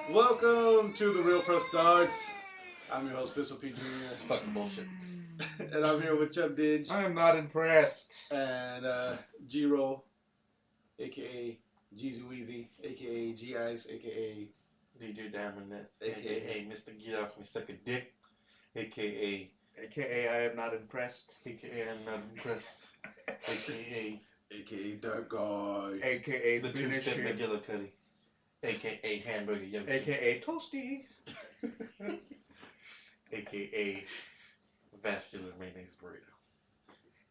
Welcome to The Real Pro Starts. I'm your host, Pistol P. It's Jr. fucking bullshit. And I'm here with Chubb Dij I am not impressed. and G-Roll, a.k.a. Jeezy Weezy, a.k.a. G-Ice, a.k.a. DJ Diamond Nets, AKA. aka Mr. Get Off Me Suck a Dick, aka AKA I am not impressed. I'm not impressed, aka a.k.a. That Guy. AKA the finish two-step him. McGillicuddy, aka Hamburger Yoshi, AKA Toasty. aka Vascular Mayonnaise Burrito,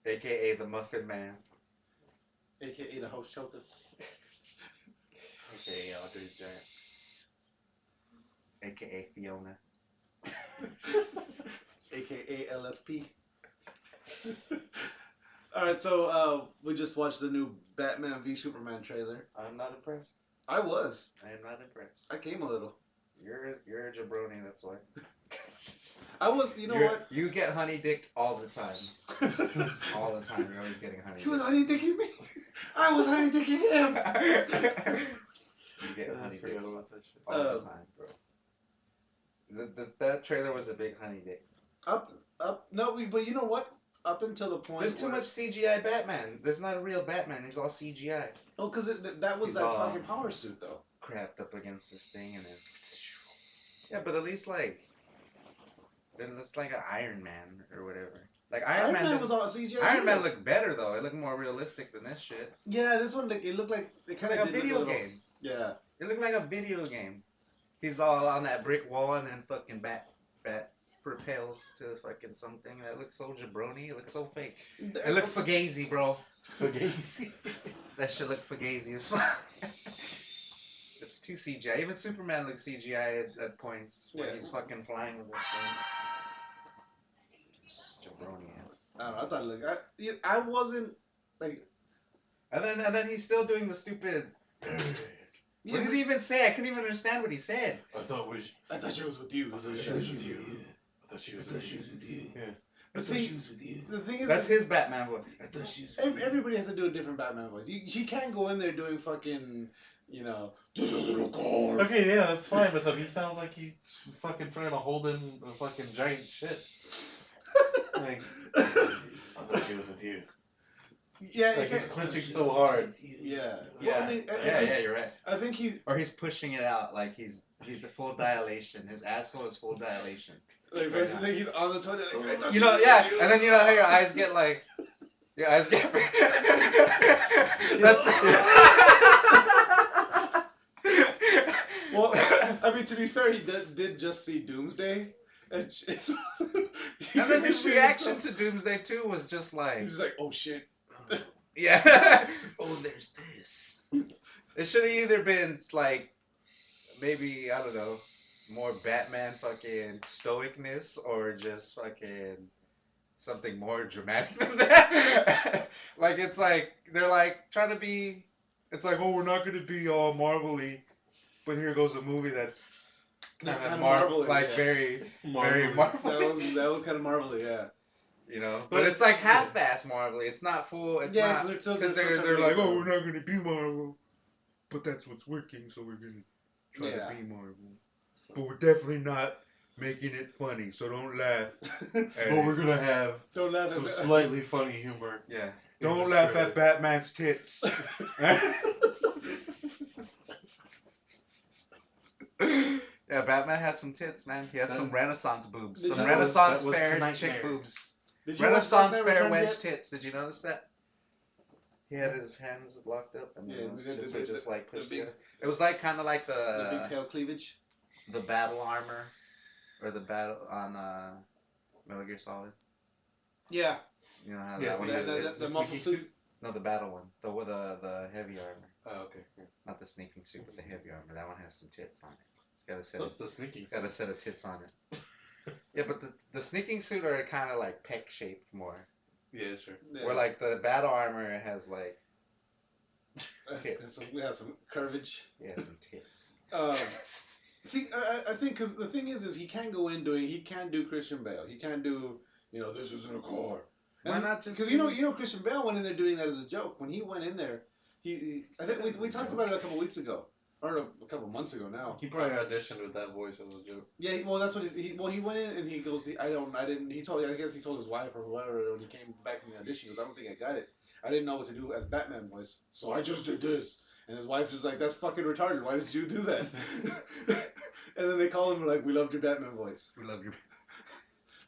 AKA the Muffin Man. a.k.a. The Host Choker. aka Andre the Giant. AKA Fiona. a.k.a. LSP. Alright, so we just watched the new Batman v Superman trailer. I'm not impressed. I was. I am not impressed. I came a little. You're a jabroni, that's why. I was, you know what? You get honey dicked all the time. All the time. You're always getting honey He was dicked. honey dicking me. I was honey dicking him. You get honey forgot dicked about that shit. all the time, bro. That trailer was a big honey dick. But you know what? Up until the point There's too much CGI Batman. There's not a real Batman. He's all CGI. Oh, because that was He's that all- fucking power suit, though. Crapped up against this thing and then. Yeah, but at least then it's like an Iron Man or whatever. Like Iron Man didn't- was all CGI. Iron too. Man looked better though. It looked more realistic than this shit. Yeah, this one it looked like it kind Like of a did video look a little, game. Yeah. It looked like a video game. He's all on that brick wall and then fucking bat propels to fucking something. That looks so jabroni. It looks so fake. It looked fugazi, bro. Fugazi. That shit looked fugazi as fuck. It's too CGI. Even Superman looks CGI at points when he's fucking flying with this thing. Just jabroni. I don't know. I thought it looked. I wasn't like. And then he's still doing the stupid. Yeah, What did he even say? I couldn't even understand what he said. I thought she was with you. I thought she was with you. I thought she was with you. Yeah. But see, the thing is, That's his Batman voice. I thought she was. Everybody has to do a different Batman voice. You can't go in there doing fucking, just a little car. Okay, yeah, that's fine, but so he sounds like he's fucking trying to hold in a fucking giant shit. Like, I thought she was with you. Yeah, Like he's clenching so hard. Yeah. Yeah, Well, I mean, yeah, you're right. I think he. Or he's pushing it out like he's a full dilation. His asshole is full dilation. Like, first thing he's on the toilet. Like, I thought You she know, was yeah, with you. and then you know how your eyes get like, your eyes get. Well, I mean, to be fair, he did just see Doomsday, and And then his reaction to Doomsday 2 was just like, he's just like, oh shit. yeah. Oh, there's this. It should have either been like, maybe, I don't know, more Batman fucking stoicness or just fucking something more dramatic than that. Like, it's like, they're like trying to be, it's like, oh, we're not going to be all Marvel-y, but here goes a movie that's That's kind of kinda Marvel-y, like yeah. very Marvel. Marvel-y. That was kind of Marvel, yeah. You know, But- but it's like half-ass Marvel-y. It's not full. It's Yeah, not 'cause they're still- because they're still they're trying to like, make it oh, Marvel. we're not gonna be Marvel, but that's what's working, so we're gonna try Yeah. to be Marvel. But we're definitely not making it funny, so don't laugh. But we're gonna have Don't laugh some at slightly funny humor. Yeah, in don't this laugh trailer. at Batman's tits. Yeah, Batman had some tits, man. He had some Renaissance boobs, Did some you- Renaissance that was fair Nightmare. chick boobs. Did you watch Renaissance Dark Knight fair Returns wedge yet? tits. Did you notice that? He had his hands locked up, and Yeah, those the- tits the- were just the- like the pushed big- together. It was like kind of like The big pale cleavage. the battle armor, or the battle on Metal Gear Solid. Yeah. You know how Yeah, that one the- is? The It's- muscle sneaky suit. no, the battle one, the heavy armor, Oh, okay. Yeah. not the sneaking suit, but the heavy armor. That one has some tits on it. It's got a set. So Of, it's the sneaking. it's got a set of tits on it. Yeah, but the sneaking suit are kind of like peck shaped more. Yeah, sure. Yeah. Where like the battle armor has like We have some curvage. some tits. See, I think because the thing is he can't go in doing. He can't do Christian Bale. He can't do. This isn't a car. Why not just? Because you know Christian Bale went in there doing that as a joke. When he went in there, I think we talked about it a couple weeks ago, or a couple months ago now. He probably auditioned with that voice as a joke. Yeah, well, that's what he went in and he goes, I didn't. I guess he told his wife or whoever when he came back from the audition. He goes, I don't think I got it. I didn't know what to do as Batman voice, so I just did this. And his wife was like, that's fucking retarded. Why did you do that? And then they call him like, we loved your Batman voice. We love your.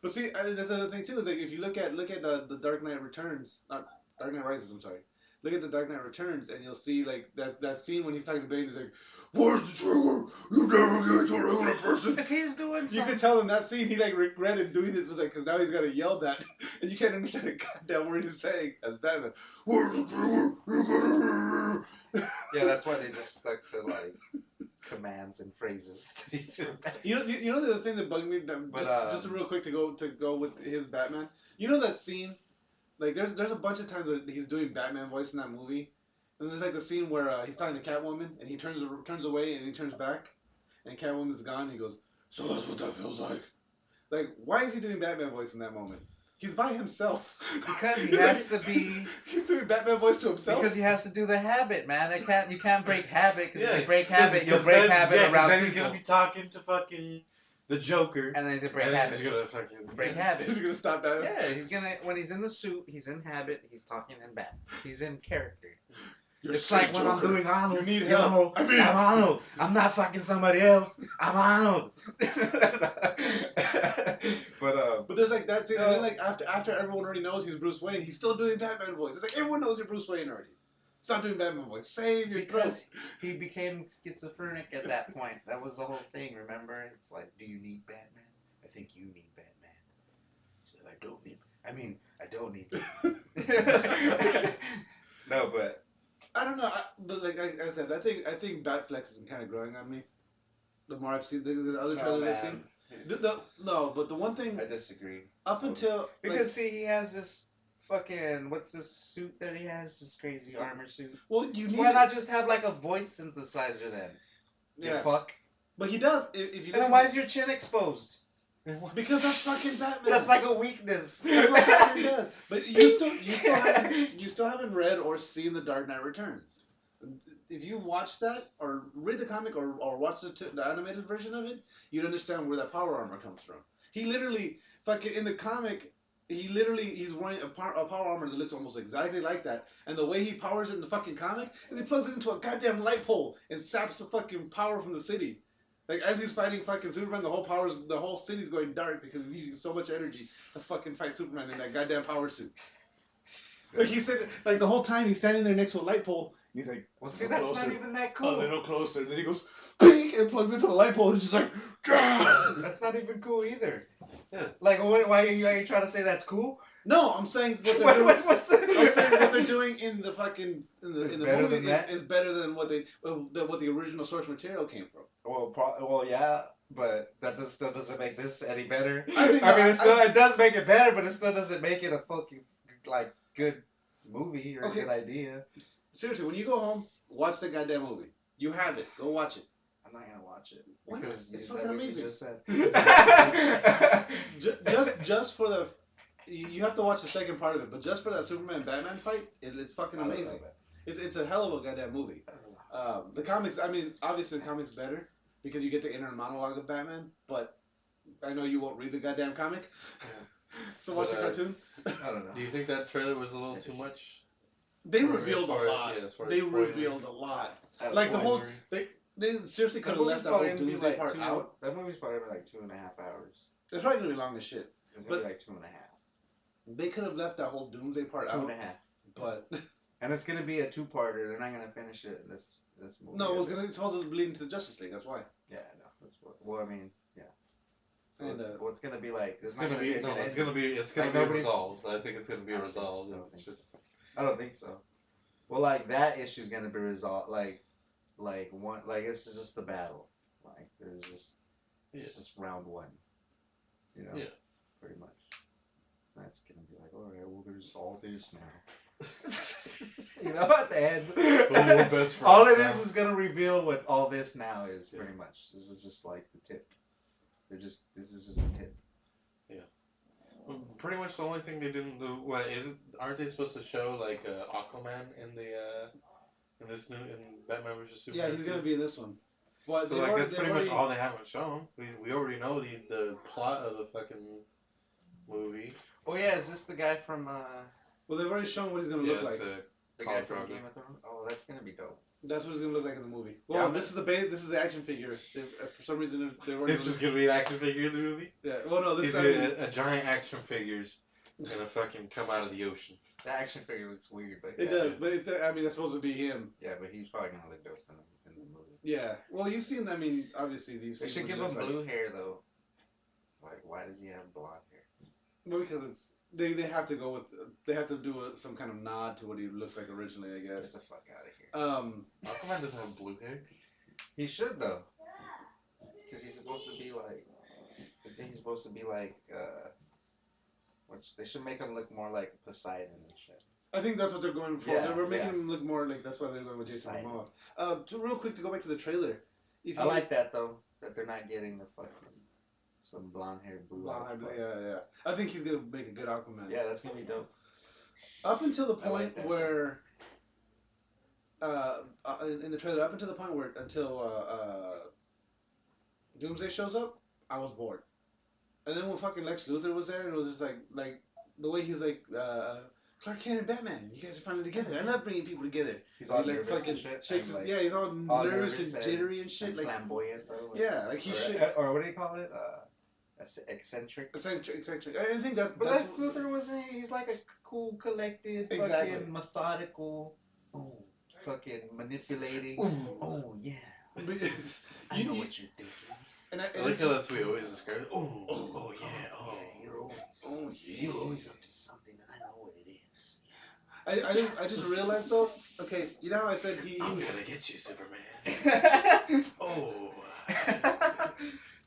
But see, that's the other thing too is like if you look at the Dark Knight Returns, not Dark Knight Rises. I'm sorry. Look at the Dark Knight Returns, and you'll see like that scene when he's talking to Bane. He's like, "Where's the trigger? You never give it to a regular person." If he's doing something, You could tell in that scene he like regretted doing this, was like, because now he's got to yell that, and you can't understand a goddamn word he's saying as Batman. Where's the trigger? You gotta. Yeah, that's why they just stuck to like commands and phrases. You know the thing that bugged me. Just real quick to go with his Batman. You know that scene. Like there's a bunch of times where he's doing Batman voice in that movie, and there's like the scene where he's talking to Catwoman and he turns away and he turns back, and Catwoman's gone. And he goes, "So that's what that feels like." Like, why is he doing Batman voice in that moment? He's by himself. Because he has to be. He's doing Batman voice to himself. Because he has to do the habit, man. You can't break habit. Because if you break Cause habit, you'll break habit around then people. he's gonna be talking to fucking the Joker. And then he's gonna break and habit. He's gonna fucking break habit. He's gonna stop Batman. Yeah, he's gonna when he's in the suit, he's in habit. He's talking in Batman. He's in character. It's like when I'm doing Arnold. You need help. I'm Arnold. I'm not fucking somebody else. I'm Arnold. But there's like that scene, and then like after everyone already knows he's Bruce Wayne, he's still doing Batman voice. It's like everyone knows you're Bruce Wayne already. Stop doing Batman voice. Save your throat. Because he became schizophrenic at that point. That was the whole thing. Remember? It's like, do you need Batman? I think you need Batman. So I don't need Batman. No, but I don't know. But like I said, I think Batflex has been kind of growing on me. The more I've seen the other trailers I've seen. No, but the one thing I disagree. up until Because see, he has this fucking what's this suit that he has? This crazy armor suit. Well, you need. Why not just have like a voice synthesizer then? Yeah. You fuck. But he does. If you. And then why is your chin exposed? Because that's fucking Batman. That's like a weakness. That's what Batman does. But you still haven't read or seen The Dark Knight Returns. If you watch that or read the comic or watch the animated version of it, you'd understand where that power armor comes from. He literally fucking in the comic, he's wearing a power armor that looks almost exactly like that. And the way he powers it in the fucking comic is he plugs it into a goddamn light pole and saps the fucking power from the city. Like, as he's fighting fucking Superman, the whole city's going dark because he's using so much energy to fucking fight Superman in that goddamn power suit. Like, he said, like, the whole time he's standing there next to a light pole, and he's like, well, see, that's not even that cool. A little closer. And then he goes, ping, and plugs into the light pole, and he's just like, Gah! That's not even cool either. Yeah. Like, why are you trying to say that's cool? No, I'm saying what they're doing in the fucking in the movie is better than what the original source material came from. Well, yeah, but that still doesn't make this any better. It does make it better, but it still doesn't make it a fucking like good movie or a good idea. Seriously, when you go home, watch the goddamn movie. You have it. Go watch it. I'm not gonna watch it because it's fucking amazing. Just said. just for the. You have to watch the second part of it, but just for that Superman Batman fight, it's fucking amazing. It's a hell of a goddamn movie. The comics, obviously the comics better because you get the inner monologue of Batman, but I know you won't read the goddamn comic, so watch the cartoon. I don't know. Do you think that trailer was a little too much? They revealed a lot. They revealed a lot. Like the whole, they seriously could have left that whole Doomsday part out. That movie's probably like 2.5 hours. It's probably gonna be long as shit. It's gonna be like 2.5. They could have left that whole Doomsday part out. 2.5. But and it's gonna be a 2-parter. They're not gonna finish it in this movie. No, it's supposed to bleed into the Justice League. That's why. Yeah, I know. That's what. Well, I mean, yeah. So and what's gonna be like? It's gonna be resolved. I think it's gonna be resolved. I don't think so. Well, like that issue's gonna be resolved. Like one. Like it's just the battle. Like there's just. It's just round 1. You know. Yeah. Pretty much. That's gonna be like, all right, well, there's all this now. You know, at the end, all it is gonna reveal what all this now is. Pretty much, this is just like the tip. This is just the tip. Yeah. Well, pretty much the only thing they didn't do. Aren't they supposed to show like Aquaman in in this new in Batman vs Yeah, Superman. he's gonna be in this one. Well, So like that's pretty much all they haven't shown. We already know the plot of the fucking movie. Oh yeah, is this the guy from Well, they've already shown what he's gonna look like. the guy from Game of Thrones? Oh, that's gonna be dope. That's what he's gonna look like in the movie. Well, Yeah, this is the base. This is the action figure. For some reason, they've already. It's just gonna be an action figure in the movie. Yeah. Well, no, this He's a giant action figure's gonna fucking come out of the ocean. The action figure looks weird, but it does, but it's. I mean, that's supposed to be him. Yeah, but he's probably gonna look dope in the movie. Yeah. Well, you've seen. I mean, obviously, you've seen. They should give him blue hair though. Like, why does he have blonde hair? Well, because it's they have to go with they have to do some kind of nod to what he looks like originally, I Get guess. the fuck out of here. Aquaman doesn't have blue hair. He should though, because he's supposed to be like. He's supposed to be like. Which they should make him look more like Poseidon and shit. I think that's what they're going for. Yeah, they were making yeah. him look more like that's why they're going with Jason Poseidon. Momoa. So real quick to go back to the trailer. I like that though, that they're not getting the fucking some blonde hair blue. Yeah. I think he's gonna make a good Aquaman. Yeah, that's gonna be dope. Up until the point that. where, in the trailer, until Doomsday shows up, I was bored. And then when fucking Lex Luthor was there, and it was just like the way he's like, Clark Kent and Batman, you guys are finally together. I love bringing people together. He's all he like nervous fucking and shit. shakes and, his, yeah, he's all nervous and jittery and shit. And Like flamboyant though. Like, yeah, like he should. Or what do you call it? Eccentric. Eccentric. I think that's. But Lex Luthor he's like a cool, collected, fucking methodical, fucking manipulating. Oh yeah. I know what you're thinking. And I like how that's what we always describe it. Oh yeah, You're always up to something, and I know what it is. I just realized though. Okay, you know how I said he I'm was. gonna get you, Superman. Oh.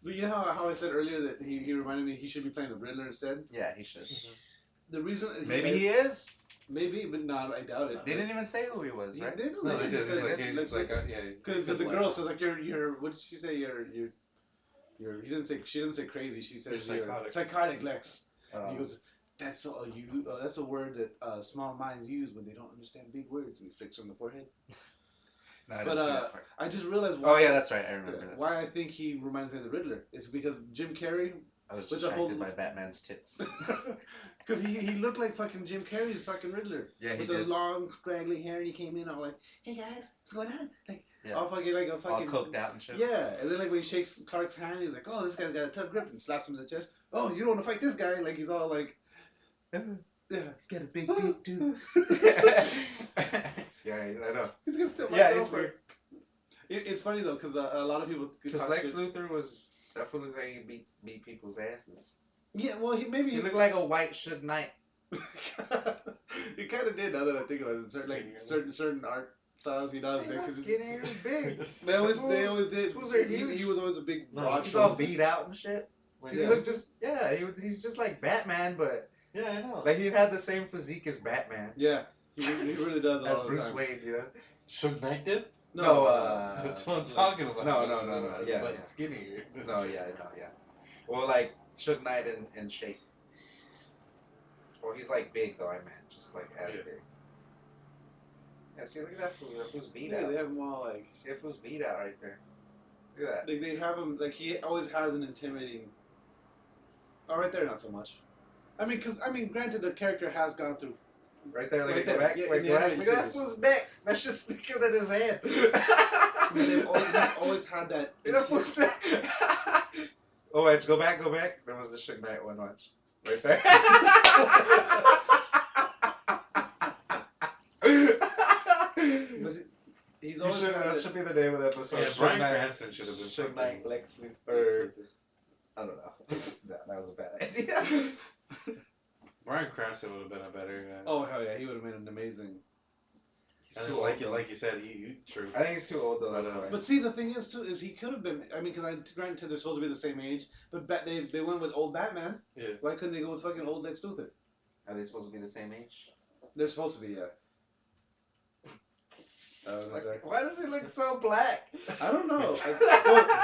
But you know how I said earlier that he reminded me he should be playing the Riddler instead. Yeah, he should. The reason Maybe he is. Maybe, but not. I doubt it. They didn't even say who he was, right? They No, they did. Because It's like the girl says like you're. What did she say? You're. He didn't say. She didn't say crazy. She said You're psychotic. Psychotic, Lex. He goes. That's that's a word that small minds use when they don't understand big words. And he flicks her on the forehead. No, I But didn't see that part. I just realized why. Oh yeah, that's right. I remember that. Why I think he reminds me of the Riddler is because Jim Carrey. I was with the distracted whole- by Batman's tits. Because he looked like fucking Jim Carrey's fucking Riddler. Yeah, he with the did. long, scraggly hair, and he came in all like, "Hey guys, what's going on?" Like, Yeah. all fucking like a All fucking. coked out and shit. Yeah, and then like when he shakes Clark's hand, he's like, "Oh, this guy's got a tough grip," and slaps him in the chest. "Oh, you don't want to fight this guy?" Like he's all like, "Yeah, He's got a big dick too. Yeah, I know. he's gonna steal my Yeah, it's girlfriend." weird. It's funny though, because a lot of people. Because talk Lex shit. Luthor was definitely like he beat people's asses. Yeah, well, maybe He looked like a white Suge Knight. He kind of did. Now that I think about it, certain art styles he does. He's not Because skinny, he was big. they always did. Fools are He huge. was always a big No, broad He's all shoulder. beat out and shit. Like, He looked just he's just like Batman, but yeah, I know. like he had the same physique as Batman. Yeah, he really does. As all the Bruce time. Wayne, you know. Suge Knight did? No, That's what I'm talking about. No, yeah, But yeah. skinnier. No, yeah. Well, like Suge Knight in shape. Well, he's like big though. I meant just like as Yeah. big. Yeah, see, look at that fool. That fool's beat Yeah, out. they have him all like. See, that fool's beat out right there. Look at that. They have him like he always has an intimidating. Oh, right there, not so much. Granted, the character has gone through. Right there, look Right at there, back. yeah, Wait, in the go back. animated Look at that series. fool's neck. That's just thicker than his head. He's always had that. Look at that fool's neck. Oh, wait, go back. There was the Suge Knight one. Watch. Right there. But he's always had That that. should be the name of the episode. Yeah, Suge Bryan Knight. Cranston should have been Suge Knight, fucking- Lex Luthor. I don't know. That was a bad idea. Bryan Cranston would have been a better. Oh hell yeah, he would have made an amazing. He's And too then, old, though. like you said, true. I think he's too old though. That's But, why. But see, the thing is too, is he could have been. Because granted they're supposed to be the same age, but they went with old Batman. Yeah. Why couldn't they go with fucking old Lex Luthor? Are they supposed to be the same age? They're supposed to be, yeah. Why does he look so black? I don't know.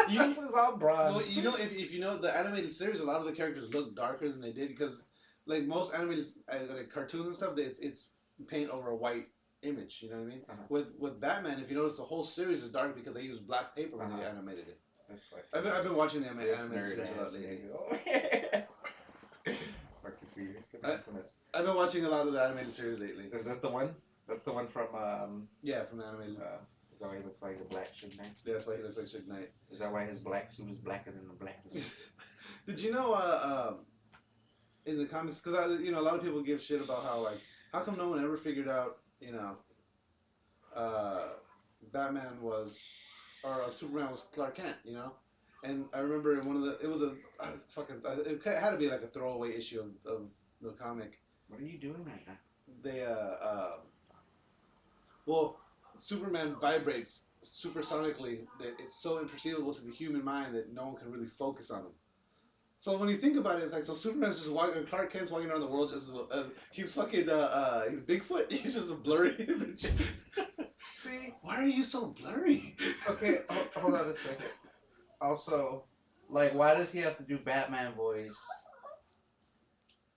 He was all bronze. Well, you know, if you know the animated series, a lot of the characters look darker than they did because, like most animated like cartoons and stuff, it's paint over a white image. You know what I mean? Uh-huh. With Batman, if you notice, the whole series is dark because they used black paper when they Uh-huh. animated it. That's I've been watching the This animated series a nerd lot ass lately. nigga. Fucking Peter. I've been watching a lot of the animated series lately. Is that the one? That's the one from Yeah, from the animated. is that why he looks like a black Suge Knight? Yeah, that's why he looks like Suge Knight. Is that why his black suit is blacker than the blackness? Did you know in the comics, because a lot of people give shit about how come no one ever figured out Batman was or Superman was Clark Kent, and I remember in one of it had to be like a throwaway issue of the comic. What are you doing right now? They well, Superman vibrates supersonically that it's so imperceivable to the human mind that no one can really focus on him. So when you think about it, it's like, so Superman's just walking, Clark Kent's walking around the world just he's fucking he's Bigfoot. He's just a blurry image. See? Why are you so blurry? Okay, hold on a second. Also, like, why does he have to do Batman voice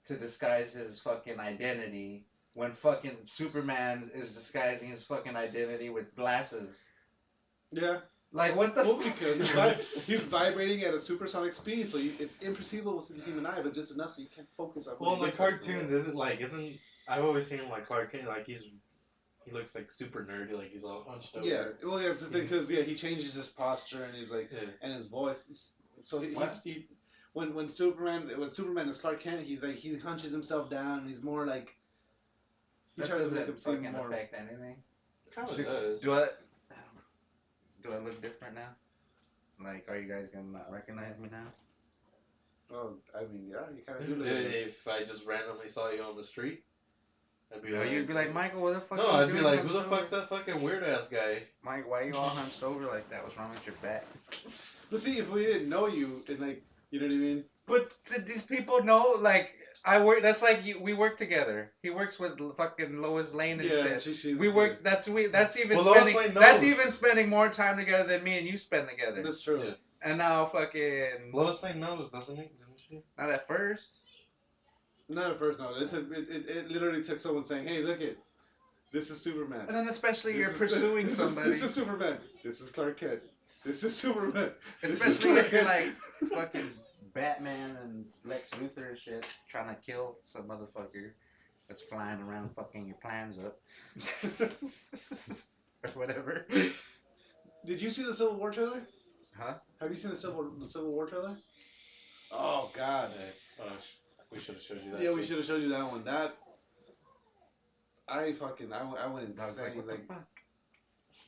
to disguise his fucking identity when fucking Superman is disguising his fucking identity with glasses? Yeah. Like, what the fuck? Because he's vibrating at a supersonic speed, so it's imperceivable to the human eye, but just enough so you can't focus on. Well, in the cartoons, I've always seen like Clark Kent, like he looks like super nerdy, like he's all hunched over. Yeah, well, yeah, it's the thing because he changes his posture and he's like, and his voice. So when Superman is Clark Kent, he's like he hunches himself down and he's more like. He tries to make him seem more affect anything. Kind of does. Do I look different now? Like, are you guys gonna not recognize me now? Oh, I mean, yeah, you kind of do look. If I just randomly saw you on the street, I'd be like, you'd be like, Michael, what the fuck? No, I'd be like, who the fuck's that fucking weird ass guy? Mike, why are you all hunched over like that? What's wrong with your back? But see, if we didn't know you, and like, you know what I mean? But these people know, like, I work. That's like we work together. He works with fucking Lois Lane and shit. We work. That's even spending more time together than me and you spend together. That's true. Yeah. And now fucking Lois Lane knows, doesn't she? Not at first. Not at first, no. It literally took someone saying, "Hey, look it, this is Superman." And then especially you're pursuing somebody. This is Superman. This is Clark Kent. This is Superman. Especially if you're like fucking Batman and Lex Luthor and shit, trying to kill some motherfucker that's flying around fucking your plans up. Or whatever. Did you see the Civil War trailer? Huh? Have you seen the Civil War trailer? Oh God. We should have showed you that. Yeah, we should have showed you that one. I went insane.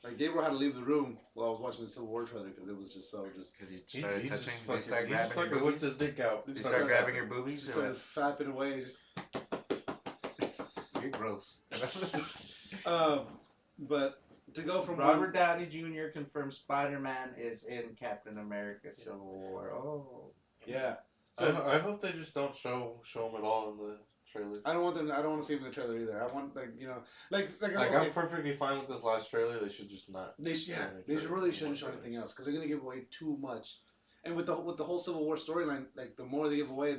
Like Gabriel had to leave the room while I was watching the Civil War trailer because it was just so Because he started touching. He started grabbing your boobies. Whipped his dick out. He started grabbing your boobies. Just started fapping away. You're gross. But to go from Robert Downey Jr. confirms Spider-Man is in Captain America Civil War. Oh. Yeah. So I hope they just don't show him at all in the trailer. I don't want to see him in the trailer either. I want I'm perfectly fine with this last trailer. They should just not. They really shouldn't show anything else because they're gonna give away too much. And with the whole Civil War storyline, like the more they give away,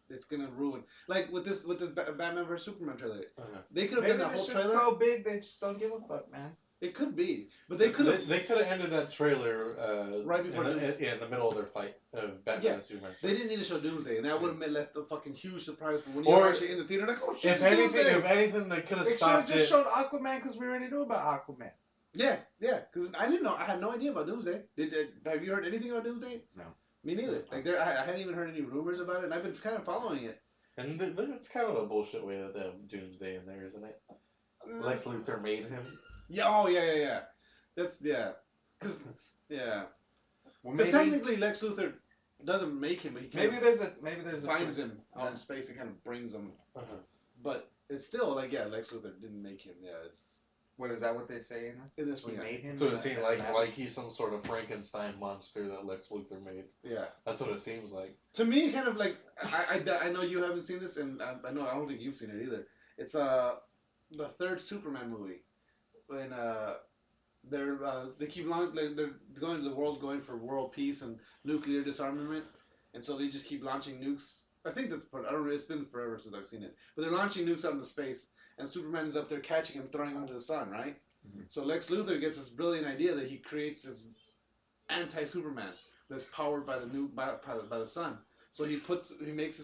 it's gonna ruin. Like with this Batman vs Superman trailer, they could have done that whole trailer so big they just don't give a fuck, man. It could be, but they could have. They could have ended that trailer right before in the middle of their fight of Batman and Superman. They didn't need to show Doomsday, and that would have left a fucking huge surprise for when you're actually in the theater. Like, oh shit! If anything, they could have stopped it. They should have just showed Aquaman because we already knew about Aquaman. Yeah, because I didn't know. I had no idea about Doomsday. Have you heard anything about Doomsday? No. Me neither. Like I hadn't even heard any rumors about it, and I've been kind of following it. And it's kind of a bullshit way that they have Doomsday in there, isn't it? Lex Luthor made him. Yeah. Oh yeah. That's Because Well, technically Lex Luthor doesn't make him, but he maybe there's a finds him out in space and kind of brings him. But it's still like Lex Luthor didn't make him. Yeah, it's. What is that? What they say in this? We made him. So it seems like he's some sort of Frankenstein monster that Lex Luthor made. Yeah, that's what it seems like. To me, kind of like I know you haven't seen this, and I don't think you've seen it either. It's the third Superman movie when they keep the world's going for world peace and nuclear disarmament, and so they just keep launching nukes I think that's part. I don't know. It's been forever since I've seen it. But they're launching nukes out into space, and Superman is up there catching him, throwing him to the sun, right? Mhm. So Lex Luthor gets this brilliant idea that he creates this anti-Superman that's powered by the by the sun. So he makes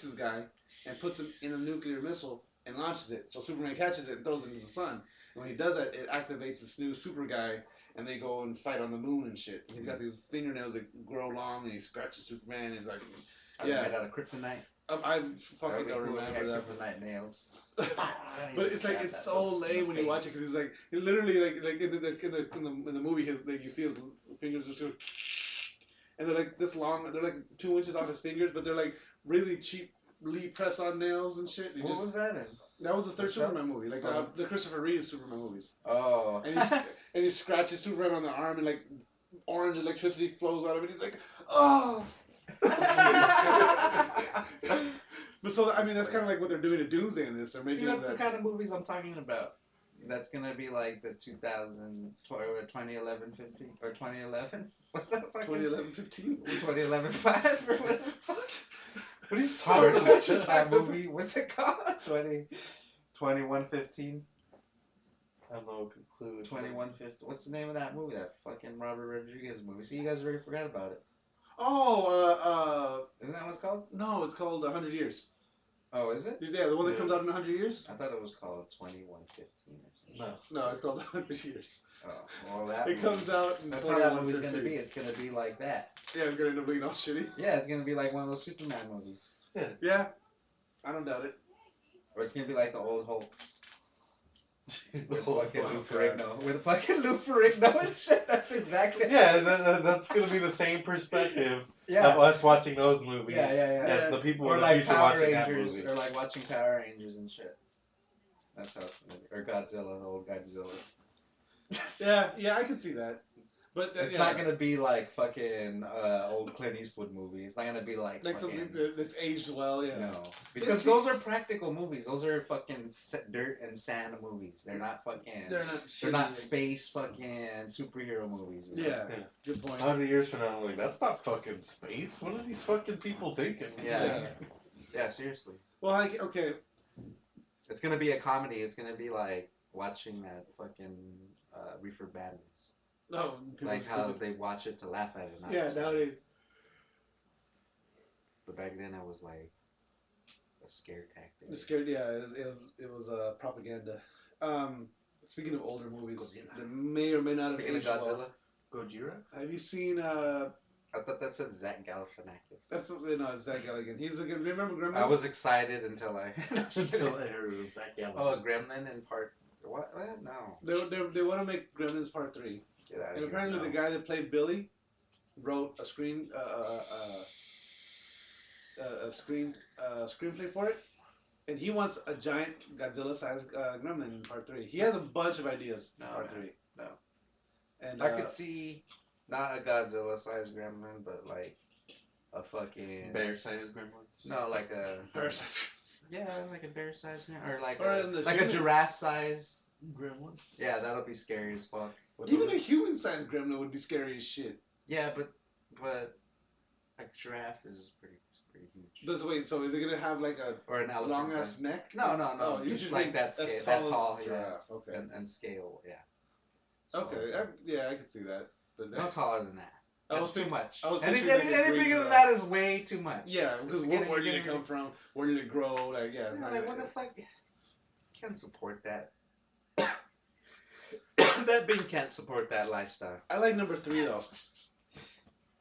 his guy and puts him in a nuclear missile and launches it. So Superman catches it and throws it into the sun. And when he does that, it activates this new super guy, and they go and fight on the moon and shit. He's got these fingernails that grow long, and he scratches Superman. And he's like, Are yeah. they made out of kryptonite? I fucking That'd be don't cool if he remember had that. kryptonite nails. But it's like it's so lame when you watch it because he's like he literally like in the movie you see his fingers just sort of, and they're like this long, they're like 2 inches off his fingers, but they're like really cheaply press on nails and shit. What was that in? That was the third The show? Superman movie, like the Christopher Reeve Superman movies. Oh. And he scratches Superman on the arm and like orange electricity flows out of it. He's like, oh. But so I mean that's kind of like what they're doing to Doomsday in this. They're making See, that's that. the kind of movies I'm talking about. That's gonna be like the 2011, 15, or 2011. What's that fucking? 2011, 15. 2011 5 or what? What are you talking about? That movie. What's it called? 2115. I have no clue. 2115. What's the name of that movie? That fucking Robert Rodriguez movie. See, you guys already forgot about it. Oh, Isn't that what it's called? no, it's called 100 Years. Oh, is it? Yeah, the one that comes out in 100 years? I thought it was called 2115 or something. No. No, it's called 100 Years. Oh, well, that It comes out in That's how that movie's 2115. gonna be. It's gonna be like that. Yeah, it's gonna end up being all shitty. Yeah, it's gonna be like one of those Superman movies. Yeah, I don't doubt it. Or it's gonna be like the old Hulk. With Oh, fucking Lou fuck. Ferrigno. With fucking Lou Ferrigno and shit. That's exactly. Yeah, that's gonna be the same perspective Yeah. of us watching those movies Yeah. as the people Or in the like future Power watching Rangers. that movie. Or like watching Power Rangers and shit. That's how it's gonna be. Or Godzilla, the old Godzillas. Yeah, I can see that. But It's yeah, not gonna be like fucking old Clint Eastwood movie. It's not gonna be like something fucking, that's aged well. Yeah. no, because those are practical movies. Those are fucking dirt and sand movies. They're not fucking. They're not. They're not shitty. space fucking superhero movies. You know? Yeah. Yeah. Good point. 100 years from now, I'm like, that's not fucking space. What are these fucking people thinking? Yeah. Yeah, seriously. Well, okay. It's gonna be a comedy. It's gonna be like watching that fucking Reefer Madness. No. Like how they watch it to laugh at it. Not Yeah, to- nowadays. But back then, it was like a scare tactic. It's scared. Yeah, it was propaganda. Speaking of older movies Godzilla. that may or may not have Speaking of aged well, Godzilla, Gojira? have you seen I thought that said Zach Galifianakis. That's what, no, it's Zach Galligan. He's a good. Remember Gremlins? I was excited until I. Until I heard it was Zach Galligan. Oh, a Gremlin in part. What? No. They want to make Gremlins Part 3, Get out of and here. apparently no. the guy that played Billy wrote a screenplay for it, and he wants a giant Godzilla-sized Gremlin in Part 3. He has a bunch of ideas for No, Part man. 3. No. And I could see not a Godzilla-sized Gremlin, but like a fucking Bear-sized gremlins? No, like a Bear-sized. yeah, like a bear-sized or like Or a, in the like a human- giraffe-sized. Gremlins? Yeah, that'll be scary as fuck. Even a human-sized Gremlin would be scary as shit. Yeah, but a giraffe is pretty huge. Wait, so is it gonna have like a Or an elephant. long ass neck? No, Oh, you just just like mean that as scale, tall that as tall, a yeah, giraffe. Okay. and scale, yeah. Okay. I can see that. But No taller than that. I was That's too thinking- much. I was Anything picturing like a bigger green than that is way too much. yeah, because It's where getting- did it getting- come from? Where did it grow? Like, yeah, it's Yeah, not like, gonna- what the fuck? Can't support that. That being can't support that lifestyle. I like number 3 though.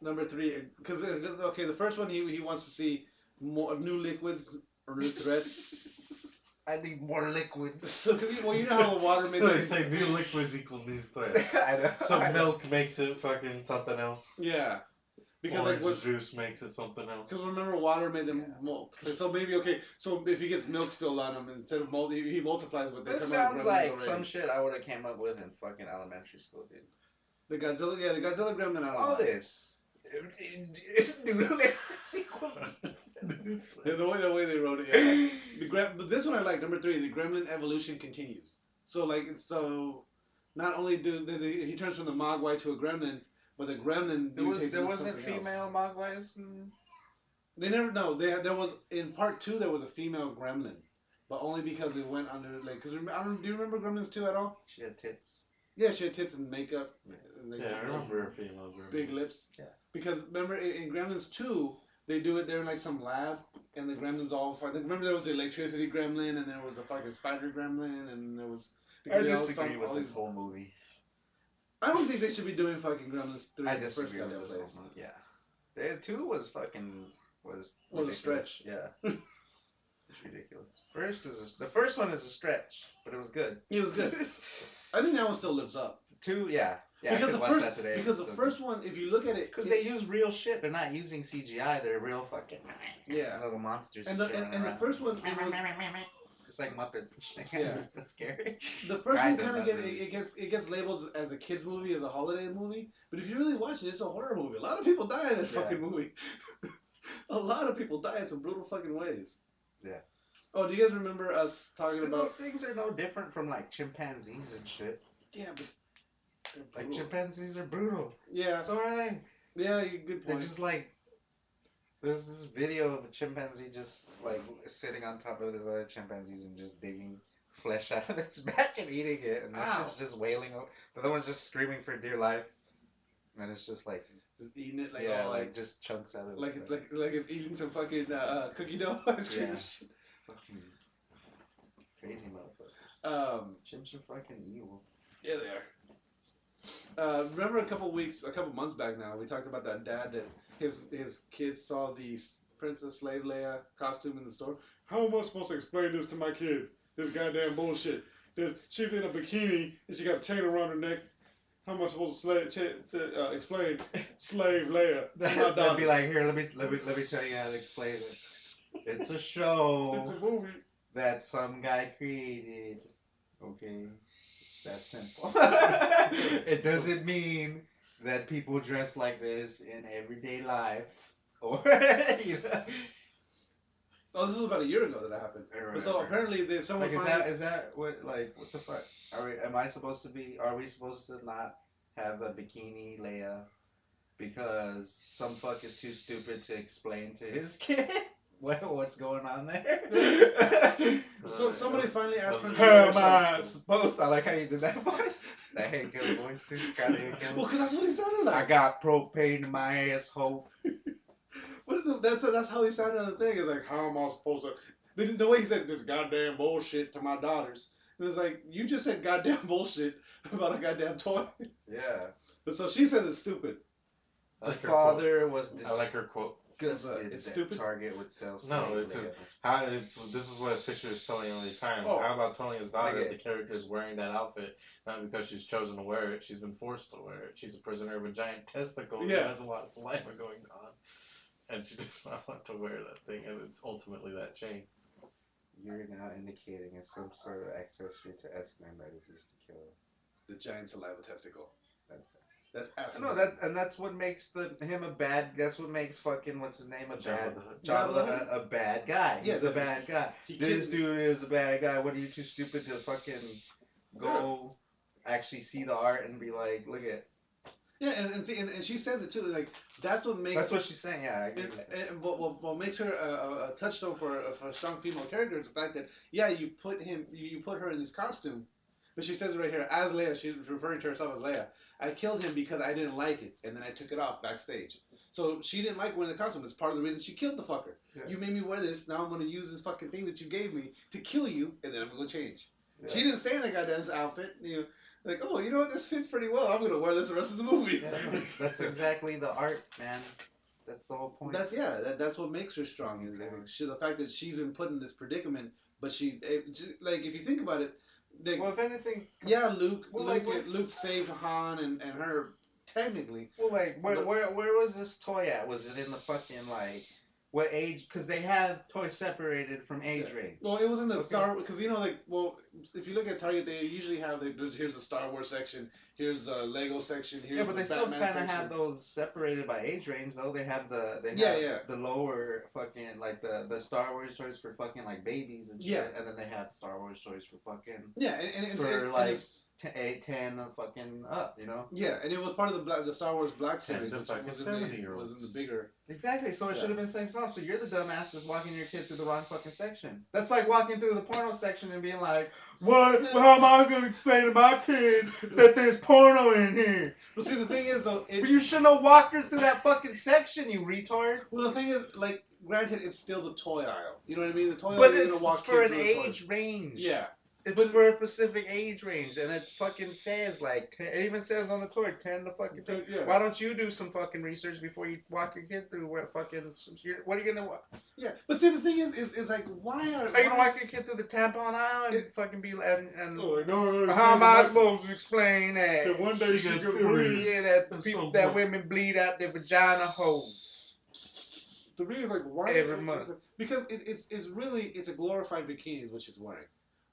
Number 3, because okay, the first one he wants to see more new liquids or new threats. I need more liquid. So, cause you know how the water made They that. say new liquids equal new threats. I know. So I know. milk makes it fucking something else. Yeah, because Orange like what. juice makes it something else. Because remember, water made them Yeah. molt. And so maybe okay. So if he gets milk spilled on him, instead of he multiplies with it. This sounds like some shit I would have came up with in fucking elementary school, dude. The Godzilla, yeah, the Godzilla Gremlin. I don't All know. this. It's new liquids equals. Yeah, the way they wrote it, yeah. But this one I like. Number 3, the Gremlin evolution continues. So like not only he turns from the Mogwai to a Gremlin, but the Gremlin There mutates into wasn't something else. female Mogwais and They never know. There was in part 2 there was a female gremlin, but only because it went under like because I don't. Do you remember Gremlins 2 at all? She had tits. Yeah, she had tits and makeup. Yeah. And like, Yeah, I remember a female gremlin. big lips. Yeah. Because remember in Gremlins 2 they do it. They're in like some lab and the gremlins all fight. Remember there was the electricity gremlin and there was a fucking spider gremlin and there was. I They all disagree found with all this these. whole movie. I don't think they should be doing fucking Gremlins 3 I in the first disagree with goddamn this place. whole movie. Yeah. The 2 was fucking was Was a ridiculous. stretch. Yeah. It's ridiculous. The first one is a stretch, but it was good. It was good. I think that one still lives up. 2, yeah. Yeah, Because I the could watch first, that today. because the first one, if you look at it, Because they use real shit. They're not using CGI. They're real fucking yeah. little monsters. And the first one, it was, It's like Muppets and shit. Yeah. It's scary. the first one Kinda, kind of not gets really. it gets labeled as a kids movie, as a holiday movie. But if you really watch it, it's a horror movie. A lot of people die in that Yeah. fucking movie. A lot of people die in some brutal fucking ways. Yeah. Oh, do you guys remember us talking But about? those things are no different from like chimpanzees and shit. Yeah, but they're Like brutal. chimpanzees are brutal. Yeah, So are they. yeah, good They're point. just like. There's this video of a chimpanzee just like sitting on top of his other chimpanzees and just digging flesh out of its back and eating it, and this Ow. shit's just wailing. The other one's just screaming for dear life, and it's just like Just eating it like yeah, all like just chunks out of like its it's like it's eating some fucking cookie dough ice cream. Yeah. Shit. fucking crazy motherfucker. Chimps are fucking evil. Yeah, they are. Remember a couple months back now, we talked about that dad that his kids saw the Princess Slave Leia costume in the store. How am I supposed to explain this to my kids? This goddamn bullshit. She's in a bikini and she got a chain around her neck. How am I supposed to explain Slave Leia to my That'd daughters? be like, here, let me tell you how to explain it. It's a show It's a movie. that some guy created. Okay, that's simple. It doesn't mean that people dress like this in everyday life, or you know. Oh, this was about a year ago that it happened. Or But so whatever. apparently someone Like, finally. is that what the fuck? Are we supposed to not have a bikini Leia because some fuck is too stupid to explain to his kid what's going on there? So somebody finally asked him. How am I supposed to? I like how you did that voice. That Hank Hill voice too. Kind of Hank Hill. Well, because that's what he sounded like. I got propane in my asshole. That's how he sounded on the thing. It's like, how am I supposed to? The way he said this goddamn bullshit to my daughters. It was like, you just said goddamn bullshit about a goddamn toy. Yeah. And so she says it's stupid. I The like her quote. father was I like her quote. disgusted It's that stupid? Target would sell. No, slave it's just labor. this is what Fisher is telling all the time. Oh. How about telling his daughter Like the character is wearing that outfit not because she's chosen to wear it, she's been forced to wear it. She's a prisoner of a giant testicle Yeah. that has a lot of saliva going on, and she does not want to wear that thing, and it's ultimately that chain. You're now indicating as some sort of accessory to X-Men that is used to kill. The giant saliva testicle. That's No, absolutely. that's what makes him a bad. That's what makes fucking what's his name a Jabba bad. the Hutt. Jabba the Hutt a bad guy. Yeah, He's a bad guy. he This killed- dude is a bad guy. What are you too stupid to fucking go actually see the art and be like, look at. Yeah, and she says it too. Like that's what makes. That's what she's saying. Yeah, I agree with that. And what makes her a touchstone for a strong female character is the fact that you put her in this costume, but she says it right here as Leia. She's referring to herself as Leia. I killed him because I didn't like it, and then I took it off backstage. So she didn't like wearing the costume. That's part of the reason she killed the fucker. Yeah. You made me wear this. Now I'm gonna use this fucking thing that you gave me to kill you, and then I'm gonna change. Yeah. She didn't stay in that goddamn outfit. Like, oh, you know what? This fits pretty well. I'm gonna wear this the rest of the movie. Yeah, that's exactly the art, man. That's the whole point. That's what makes her strong. Is the fact that she's been put in this predicament, but like if you think about it, well, if anything, Luke well, Luke saved Han and her technically. well, like where was this toy at? Was it in the fucking like what age? Because they have toys separated from age range. Well, it was in the Okay. Star because if you look at Target, they usually have here's the Star Wars section, here's the Lego section, here's Yeah, but the they still Batman kind of section. have those separated by age range, though. They have the lower fucking like the Star Wars toys for fucking like babies and shit, Yeah. and then they have Star Wars toys for fucking Yeah, and for and like it's- 8, 10, fucking up, you know? Yeah, and it was part of the Star Wars Black 10 series, to which fucking was 70-year-olds. in the bigger. Exactly, so it Yeah. should have been safe off. So you're the dumbass that's walking your kid through the wrong fucking section. That's like walking through the porno section and being like, "What? How am I gonna explain to my kid that there's porno in here?" But see, the thing is, though, But you shouldn't have walked her through that fucking section, you retard. well, the thing is, like, granted, it's still the toy aisle. You know what I mean? The toy But aisle, you're it's gonna walk for kids an through the toys. age range. Yeah. It's But- for a specific age range, and it fucking says like 10, it even says on the toy 10 to fucking 10. Yeah. Why don't you do some fucking research before you walk your kid through what fucking? What are you gonna? Yeah, but see, the thing is like, why Are you gonna walk your kid through the tampon aisle and fucking be and Oh, no, how am I supposed to explain that? That one day She she could got bleed, periods that at people, some that point. women bleed out their vagina holes. The thing is like, why? Every month. Because it's really it's a glorified bikini is what she's wearing.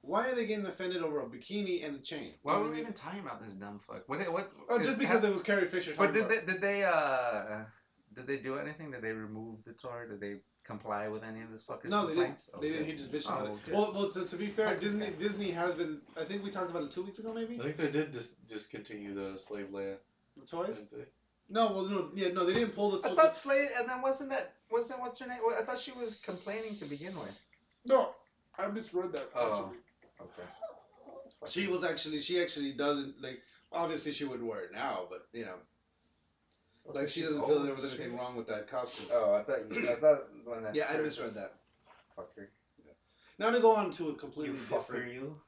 Why are they getting offended over a bikini and a chain? Why You know were what I we mean? even talking about this dumb fuck? What? Oh, just because it was Carrie Fisher. But talking did about- did they do anything? Did they remove the toy? Did they comply with any of this fucking No, they didn't. complaints? They didn't. He just bitched about Oh, it. okay. Well, to be fair, Fuck this guy. Disney has been. I think we talked about it 2 weeks ago, maybe. I think they did discontinue the slave Leia. The toys. Didn't they? No, well, no, yeah, no, they didn't pull the. I thought Slade, and then wasn't what's her name? Well, I thought she was complaining to begin with. No, I misread that. Oh. Actually. Okay. She actually doesn't like. Obviously, she wouldn't wear it now, but you know, like she doesn't feel there was anything wrong with that costume. Oh, I thought when that. Yeah, I misread that. Fucker. Now to go on to a You completely fucker, different. you.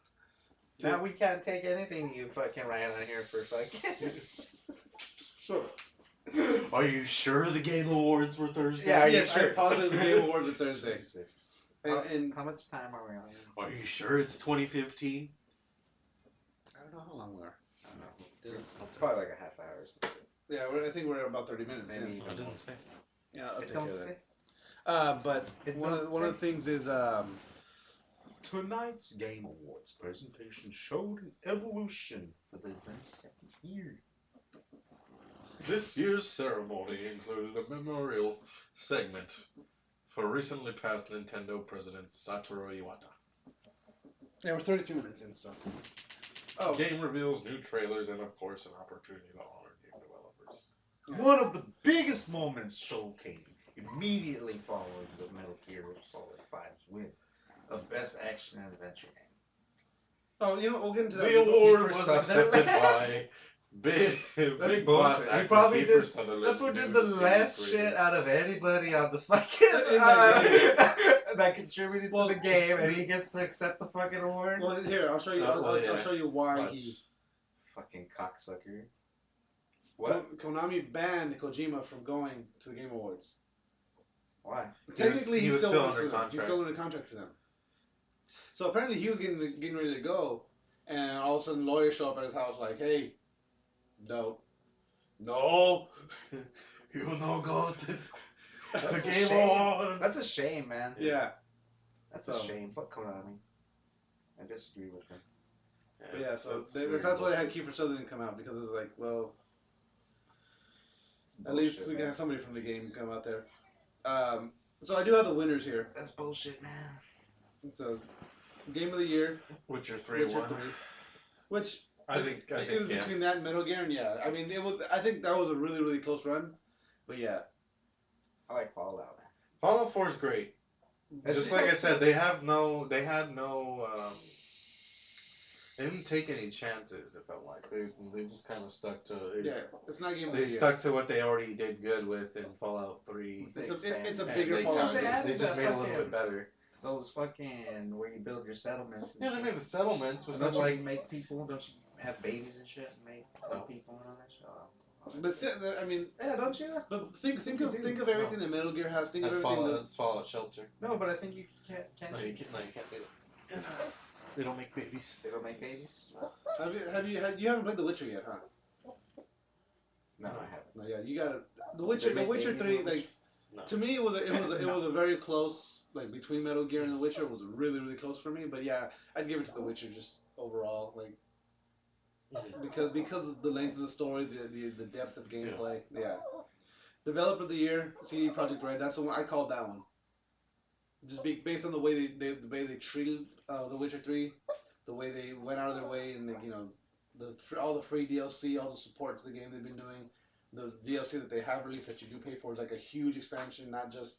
Now we can't take anything you fucking write on here for fucking. Sure. Are you sure the Game Awards were Thursday? Yeah, are you Yes, sure? I positive the Game Awards are Thursday. Jesus. And How much time are we on? Are you sure it's 2015? I don't know how long we are. I don't know. It's probably like a half hour or something. Yeah, I think we're at about 30 minutes. Maybe. in. I didn't say. Yeah, I'll It take don't care of say. that. But It one of don't the say. things is Tonight's Game Awards presentation showed an evolution for the 22nd year. This year's ceremony included a memorial segment for recently passed Nintendo president Satoru Iwata. yeah, we're 32 minutes in, so. Oh, Game reveals new trailers and, of course, an opportunity to honor game developers. Yeah. One of the biggest moments showcased immediately following the Metal Gear Solid 5's win of Best Action and Adventure Game. oh, you know, we'll get into that. The award Kiefer was Sutherland. accepted by Big Boss bullshit. actor He probably Kiefer did. Sutherland. That fool did in the series less three. shit out of anybody on the fucking that contributed Well- to the game, and he gets to accept the fucking award. Well, here, I'll show you. I'll show you why But he. Fucking cocksucker. What? Konami banned Kojima from going to the Game Awards. Why? Technically, he he's was still, still works under for them. He's contract. still under contract for them. So apparently, he was getting ready to go, and all of a sudden, lawyers show up at his house like, "Hey, no, You no go to the That's a Game shame. Awards. That's a shame, man. yeah." That's So- a shame. Fuck Konami. I disagree with him. But yeah, so weird that's why they had bullshit. Kiefer Sutherland come out, because it was like, well, It's at least bullshit, we can man. have somebody from the game come out there. So I do have the winners here. That's bullshit, man. So, Game of the Year, Witcher 3 Witcher won. 3, which I think it was yeah. between that and Metal Gear, and yeah, I mean, it was. I think that was a really, really close run, but yeah. I like Fallout, man. Fallout 4 is great. Just like I said, they had no they didn't take any chances. It felt like they just kind of stuck to Yeah, it's not Game of They the Year. stuck to what they already did good with in Fallout 3. It's a expanded. it's a And bigger they Fallout. kinda They just, added they just that made it a little fucking- bit better. Those fucking where you build your settlements. And Yeah, they shit. made the settlements, but Don't then you like make people? Don't you have babies and shit? And make No. people and all that shit. Oh. But I mean, Yeah, don't you? but think You of do. think of everything that Metal Gear has. Think of that's everything. Fallout Shelter. No, but I think you can't. No, you can't do it. They don't make babies. They don't make babies. You haven't played The Witcher yet, huh? No, I haven't. No, yeah, you got to The Witcher. They The make Witcher babies 3, in The like No. to me, it was a very close, like between Metal Gear and The Witcher. It was really, really close for me. But yeah, I'd give it to The Witcher just overall, like because of the length of the story, the depth of gameplay. Yeah. Developer of the Year, CD Projekt Red. That's the one I called that one. Just based on the way they treated The Witcher 3, the way they went out of their way and all the free DLC, all the support to the game they've been doing. The DLC that they have released that you do pay for is like a huge expansion, not just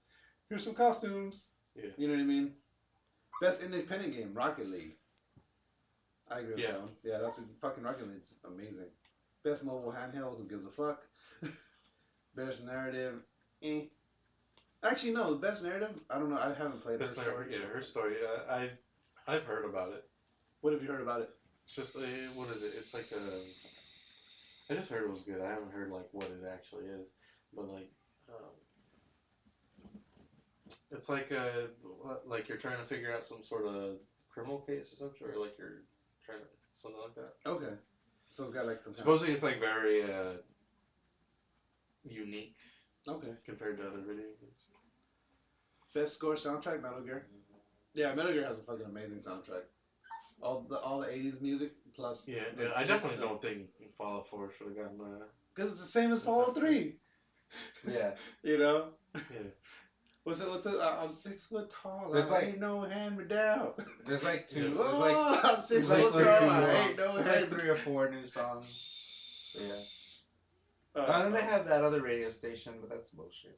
here's some costumes. Yeah. You know what I mean? Best independent game, Rocket League. I agree with Yeah. that one. Yeah, that's a fucking Rocket League. It's amazing. Best mobile handheld, who gives a fuck? Best narrative, eh. Actually, no, the best narrative, I don't know. I haven't played her story. Yeah, her story. I've heard about it. What have you heard about it? It's just what is it? It's like I just heard it was good. I haven't heard like what it actually is, but like it's like you're trying to figure out some sort of criminal case or something, or like you're trying to something like that. Okay. So it's got like some Supposedly it's like very unique Okay. compared to other video games. Best score soundtrack, Metal Gear. Yeah, Metal Gear has a fucking amazing soundtrack. All the 80s music plus. Yeah, I definitely don't think Fallout 4 should have gotten Because it's the same as Fallout 3. Yeah. You know? Yeah. What's it? I'm 6 foot tall. There's I like- ain't no hand me down. There's like two. Yeah. There's like I'm 6 there's foot like tall. two I songs. ain't no There's hand. like 3 or 4 new songs. Yeah. Uh, And then they have that other radio station, but that's bullshit.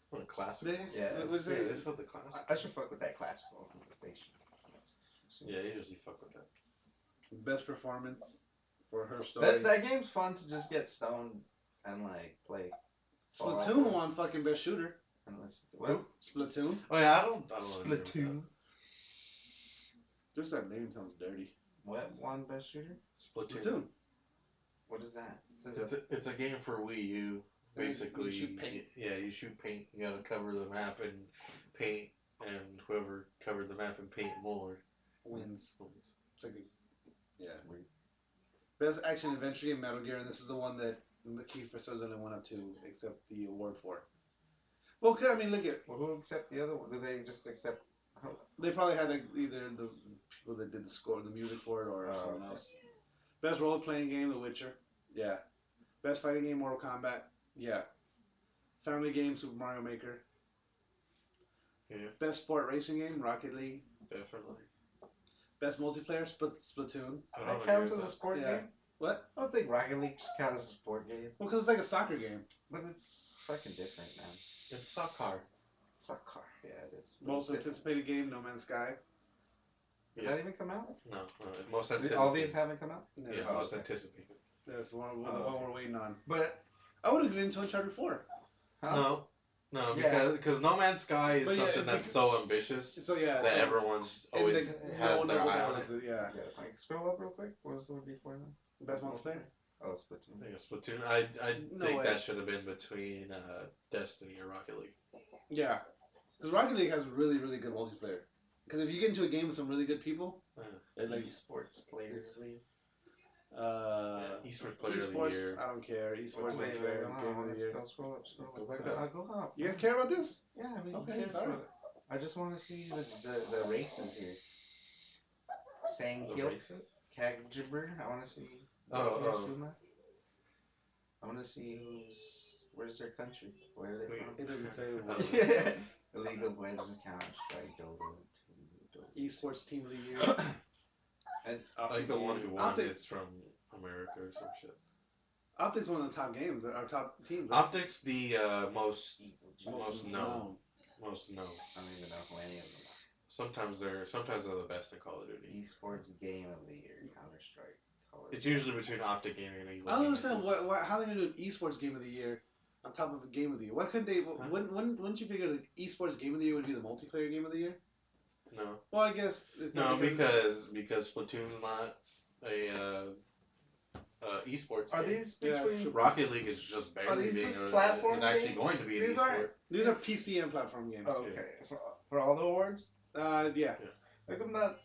What, a classic? Yeah. What was Yeah, it? they just have the classic. I should fuck with that classical station. Yeah, you usually fuck with that. Best performance for her story. That game's fun to just get stoned and like play Splatoon won fucking best shooter. and listen to. What? Splatoon. Oh yeah, I don't know anything about Splatoon. Just that name sounds dirty. What won best shooter? that. Splatoon. Splatoon. What is that? It's a game for Wii U. Basically, You shoot paint. Yeah, you shoot paint. You gotta cover the map and paint, and whoever covered the map and paint more Wins. wins. It's like yeah. Weird. Best action adventure game, Metal Gear, and this is the one that Kiefer says only one up to accept the award for. Well, I mean, look at Well, who accept the other one? Do they just accept? they probably had like, either the people that did the score, the music for it, or someone okay. else. Best role playing game, The Witcher. Yeah. Best fighting game, Mortal Kombat. Yeah. Family game, Super Mario Maker. Yeah, Best sport racing game, Rocket League. definitely. Best multiplayer, Splatoon. I don't That agree counts with as a that. sport Yeah. game. What? I don't think Rocket League counts as a sport game, Well, because it's like a soccer game. but it's fucking different, man. It's soccer. Soccer. Yeah, it is. But Most it's different. anticipated game, No Man's Sky. Did Yeah. that even come out? No, most anticipated. All these haven't come out. Yeah, Oh, most okay. anticipated. That's one, the Oh, one okay. we're waiting on. But I would have been to Uncharted 4. huh? No, Yeah. because No Man's Sky is But yeah, something that's so ambitious So yeah, that so- everyone's and always no has one their knows what the eye hell on is it. it. Yeah. Yeah, like, scroll up real quick. What was the one before that? Best multiplayer. Oh, Splatoon. Yeah, Splatoon. I No think way. that should have been between Destiny or Rocket League. Yeah. Because Rocket League has really, really good multiplayer. Because if you get into a game with some really good people, and like Esports Players League. Esports Player of the esports, Year. I don't care. Esports, Wait, don't care. hold Game on, of the year. scroll up, scroll Go up. back up. Go up. You guys care about this? Yeah, I mean, Okay, who cares sorry. about it? I just want to see the races here. The Sanghill, races? Kagjiber. I want to see. Oh. Hirsuma. I want to see where's their country? Where are they Wait. from? It doesn't say Oh. what. Yeah. The League of Legends, Counter Strike, Dota. Esports Team of the Year. And Like the one who won Optic- is from America or some shit. Optic's one of the top games, our top teams. Optic's the most Most known. Most known. I don't even know who any of them are. Sometimes they're the best in Call of Duty. Esports Game of the Year, Counter Strike. It's usually between Optic Gaming and Eagle. I don't Gaming. understand how they're gonna do an esports game of the year on top of a game of the year. Why couldn't they? Wouldn't you figure the esports game of the year would be the multiplayer game of the year? No. Well, I guess it's No, not because Splatoon's not a esports Are game. these Yeah, between? sure. Rocket League is just Are barely these being just a, platform is actually games? going to be an These esport. aren't- these are PC and platform games. Oh, okay. For all the awards? Yeah. Like I'm not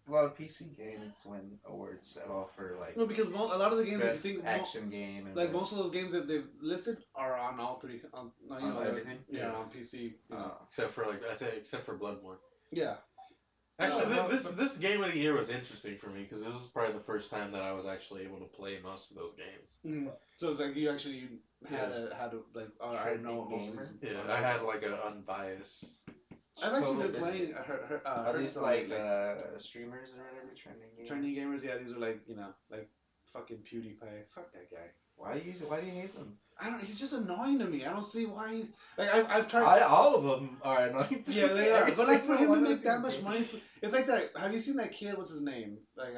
a lot of PC games win awards at all for like No, because a lot of the games that you best think action game and like best- most of those games that they've listed are on all three. On everything? Yeah, Yeah. on PC. You know. Except for Bloodborne. Yeah. Actually, No, this game of the year was interesting for me because it was probably the first time that I was actually able to play most of those games. Mm. So it's like you actually had a like I know most of Gamer? these. Yeah, I had like an unbiased I've actually Total been playing biscuit. her Are these Hearthstone like lately. streamers or whatever, trending gamers? Trending gamers, yeah, these are like, like fucking PewDiePie. Fuck that guy. Why do you hate them? I don't. He's just annoying to me. I don't see why. Like I've tried. All of them are annoying. To Yeah, me. they are. Every But like for single him to one of make that these much games. money, it's like that. Have you seen that kid? What's his name? Like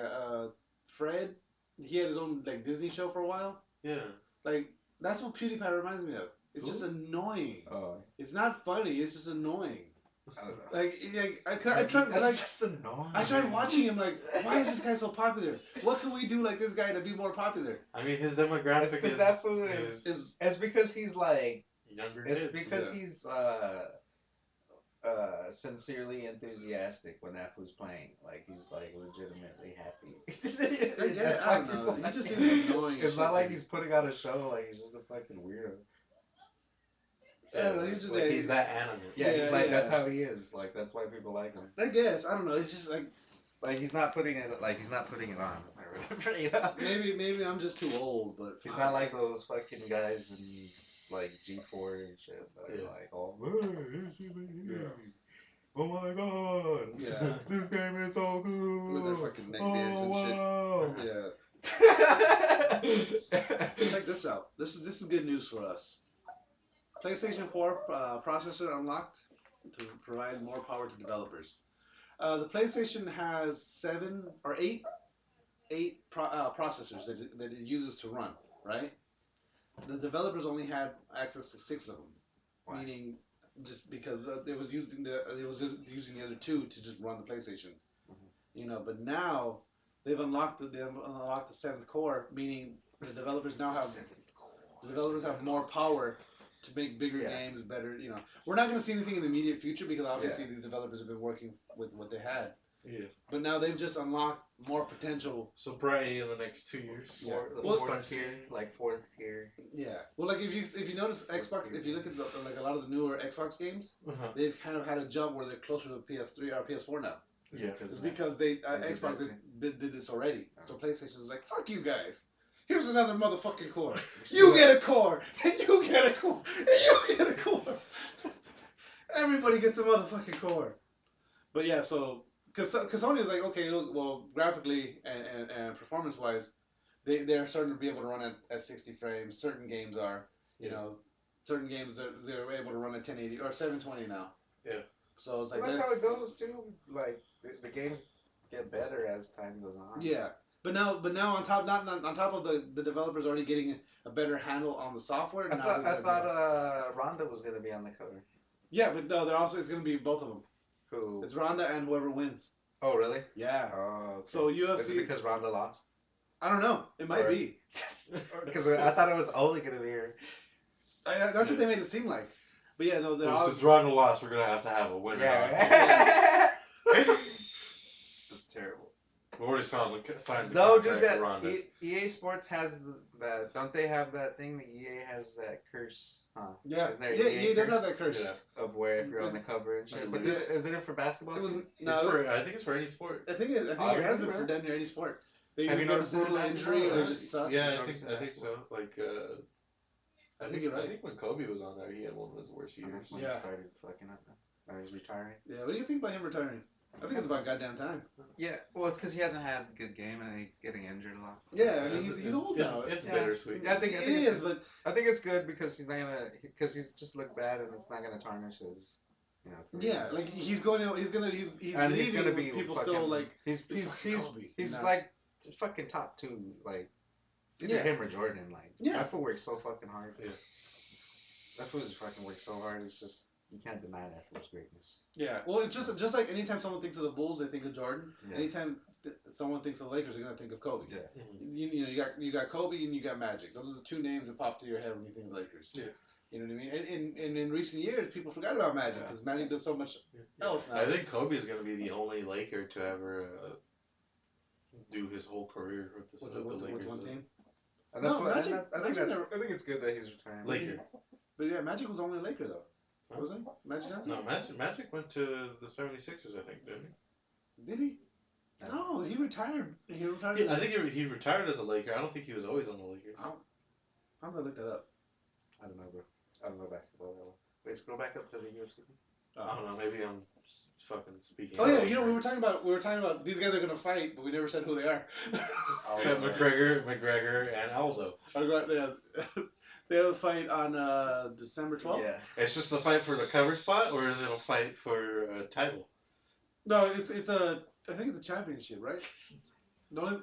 Fred. He had his own like Disney show for a while. Yeah. Like that's what PewDiePie reminds me of. It's just annoying. Oh, It's not funny. It's just annoying. I don't know. Like I tried. That's Like just annoying. I tried watching him. Like why is this guy so popular? What can we do like this guy to be more popular? I mean, his demographic Because is, that fool is. It's because he's like. younger It's kids. because Yeah. he's sincerely enthusiastic when that fool's playing. Like he's like legitimately happy. I get it. That's I why don't know. people He like just him. seems annoying as It's not shit like to me. he's putting out a show. Like he's just a fucking weirdo. Yeah, he's just like he's that animate. Yeah, he's like that's yeah. how he is. Like that's why people like him. I guess I don't know. It's just Like he's not putting it on or whatever. You know? maybe I'm just too old, but He's not like those fucking guys in like G4 and shit. That are Yeah. like all. Oh my god! Yeah. This game is so good. With their fucking neck beards and shit. wow. Yeah. Check this out. This is good news for us. PlayStation 4 processor unlocked to provide more power to developers. The PlayStation has 7 or 8 processors that it uses to run, right? The developers only had access to 6 of them, Why? meaning just because it was using the other 2 to just run the PlayStation, But now they've unlocked the 7th core, meaning the developers now have more power to make bigger games, better. We're not going to see anything in the immediate future because obviously these developers have been working with what they had. Yeah. But now they've just unlocked more potential. So probably in the next 2 years. Yeah. Well, start fourth tier, seeing- like fourth tier. Yeah. Well, like if you notice Xbox, if you look at like a lot of the newer Xbox games, Uh-huh. they've kind of had a jump where they're closer to PS3 or PS4 now. Yeah. It's because Xbox did this already. So PlayStation was like, fuck you guys. Here's another motherfucking core. You get a core, and you get a core, and you get a core. Everybody gets a motherfucking core. But yeah, so because Sony was like, okay, look, well, graphically and performance wise, they're starting to be able to run at 60 frames. Certain games are, certain games they're able to run at 1080 or 720 now. Yeah. So it's like Well, that's how it goes too. Like the games get better as time goes on. Yeah. But now on top of the developers already getting a better handle on the software. I thought Rhonda was gonna be on the cover. Yeah, but no, it's gonna be both of them. Who? It's Ronda and whoever wins. Oh really? Yeah. Oh. Okay. So UFC. Is it because Rhonda lost? I don't know. It might be. Because I thought it was only gonna be her. That's what they made it seem like. But yeah, no, they're Well, all. since Ronda lost, we're gonna have a winner. Yeah. That's terrible. We already signed the No, contract dude, that for Ronda. EA Sports has that. Don't they have that thing that EA has that curse? Huh? Yeah, Isn't there yeah, EA he does curse have that curse. Yeah. of where if you're on the cover and shit. I But believe isn't it for basketball? It was too? I think it's for any sport. I think it has really? been for damn near any sport. They Have either you get a noticed it in brutal basketball injury or or they not? just suck. Yeah, I've I think noticed so. Like, I think you're right. I think when Kobe was on there, he had one of his worst years. When Yeah. he started fucking up. Now he's retiring. Yeah, what do you think about him retiring? I think it's about goddamn time. Yeah, well, it's because he hasn't had a good game and he's getting injured a lot. Yeah, I mean he's old now. It's Yeah. bittersweet. I think it it's is, but I think it's good because he's not gonna because he's just looked bad and it's not gonna tarnish his. Career. yeah, like he's going out. He's And leaving. gonna be people fucking, still like. he's fucking Kobe. he's No. like fucking top 2 like it's either Yeah. him or Jordan like Yeah. that fool works so fucking hard. Yeah. That fool just fucking works so hard. It's just you can't deny that fool's greatness. Yeah, well, it's just like anytime someone thinks of the Bulls, they think of Jordan. Yeah. Anytime someone thinks of the Lakers, they're gonna think of Kobe. Yeah. Mhm. You got Kobe and you got Magic. Those are the 2 names that pop to your head when you think of Lakers. Yeah. You know what I mean? And in recent years, people forgot about Magic because Magic does so much else now. I think Kobe is gonna be the only Laker to ever do his whole career with the Lakers. with one team. And that's No, what Magic- I Magic think never- I think it's good that he's retiring. Laker. But yeah, Magic was only a Laker though. Wasn't he? Magic Johnson? No, Magic went to the 76ers, I think, didn't Did he? No, he retired. He retired. he? I think he retired as a Laker. I don't think he was always on the Lakers. I'm gonna look that up. I don't know, bro. I don't know basketball that well. Wait, scroll back up to the UFC. I don't know. Maybe I'm fucking speaking. Oh yeah, we were talking about these guys are gonna fight, but we never said who they are. McGregor, and Aldo. They have a fight on December 12th. Yeah. It's just a fight for the cover spot, or is it a fight for a title? No, I think it's a championship, right? The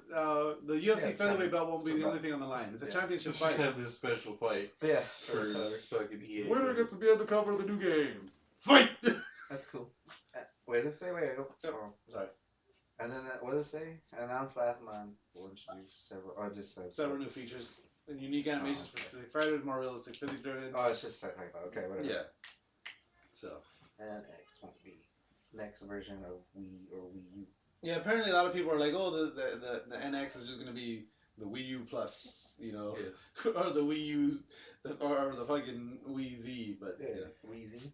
UFC featherweight belt won't be the only thing on the line. It's a championship Let's fight. just have this special fight. Yeah. For fucking EA. Winner gets to be on the cover of the new game. Fight! That's cool. Wait, let's say, go. Oh, sorry. And then, what does it say? Announced last month. We'll introduce several, or just says. Several new features and unique animations for the fighters, more realistic, physics driven. Oh, it's just like, okay, whatever. Yeah. So. And X won't be next version of Wii or Wii U. Yeah, apparently a lot of people are like, oh, the NX is just gonna be the Wii U Plus, or the Wii U, or the fucking Wii Z, but Wii Z.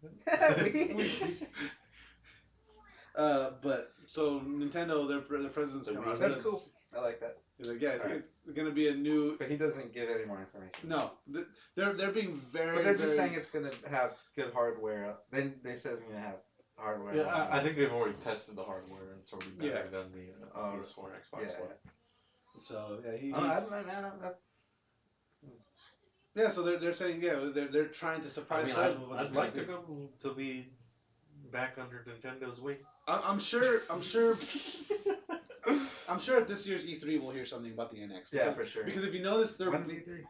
But so Nintendo, their president's come out. That's cool. I like that. He's like, yeah, it's gonna be a new. But he doesn't give any more information. No, they're being very. But they're just saying it's gonna have good hardware. Then they say it's gonna have hardware. Yeah, I think they've already tested the hardware and it's already better than the PS4 and Xbox One. So yeah, yeah, so they're saying they're trying to surprise. I'd like to go to be back under Nintendo's wing. I'm sure at this year's E3 we'll hear something about the NX. Yeah, for sure. Because if you notice, when's E3?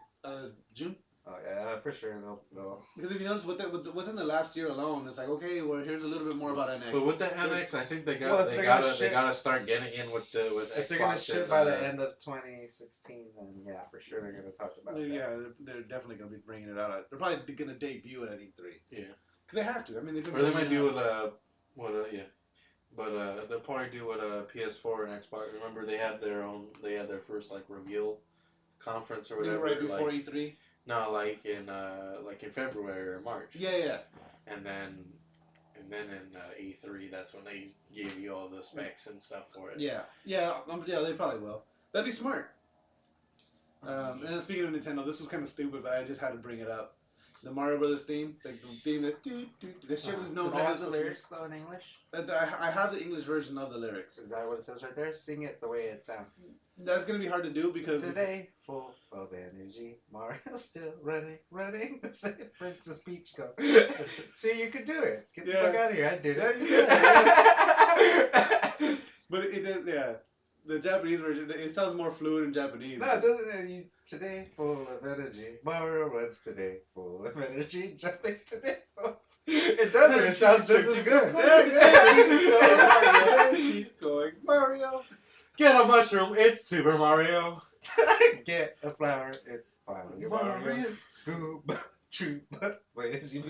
June. Oh yeah, for sure they'll. Because if you notice, within the last year alone, it's like, okay, well, here's a little bit more about NX. But with the NX, I think they gotta start getting in with Xbox. If they're gonna ship by the end of 2016, then yeah, for sure they're gonna talk about it. Yeah, they're definitely gonna be bringing it out. They're probably gonna debut it at E3. Yeah. Because they have to. I mean, or they might do it. But they'll probably do what PS4 and Xbox. Remember, they had their first like reveal conference or whatever. Right before E3. No, like in February or March. Yeah. And then in E3, that's when they gave you all the specs and stuff for it. Yeah, they probably will. That'd be smart. And then speaking of Nintendo, this was kind of stupid, but I just had to bring it up. The Mario Brothers theme, like the theme that shit we've known. Does it have the lyrics though in English? I have the English version of the lyrics. Is that what it says right there? Sing it the way it sounds. That's gonna be hard to do because today, full of energy, Mario still running. Say Princess Peach go. See, you could do it. Get the fuck out of here. I did it. But it does, the Japanese version, it sounds more fluid in Japanese. No, doesn't it? Today, full of energy. Mario runs today, full of energy. Jumping today. It doesn't. It sounds just as good. Keep going, Mario. Get a mushroom. It's Super Mario. Get a flower. It's Mario. Goob. True. Wait, you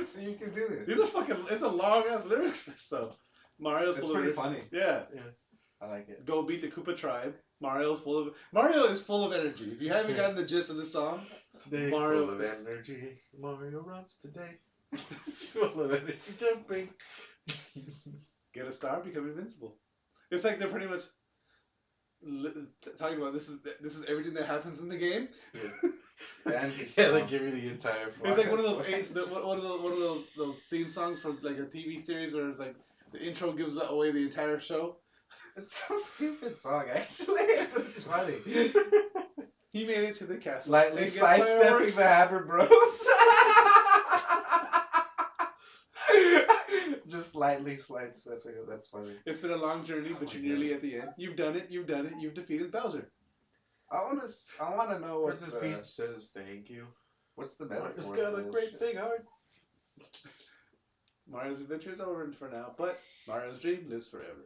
so you can do this. These are it's a long ass lyrics. This stuff. Mario's it's full of pretty funny. Yeah. I like it. Go beat the Koopa tribe. Mario is full of energy. If you haven't gotten the gist of the song, today Mario full of energy. Mario runs today. Full of energy jumping. Get a star, become invincible. It's like they're pretty much talking about this is everything that happens in the game. They give you the entire. It's like one of those theme songs from like a TV series where it's like the intro gives away the entire show. It's so stupid song actually, but it's funny. He made it to the castle. Lightly sidestepping the Haber Bros. Just lightly sidestepping it. That's funny. It's been a long journey, but you're nearly at the end. You've done it. You've defeated Bowser. I wanna know what Princess Peach says thank you. What's the metaphor? Mario's got a great big heart. Mario's adventure is over for now, but Mario's dream lives forever.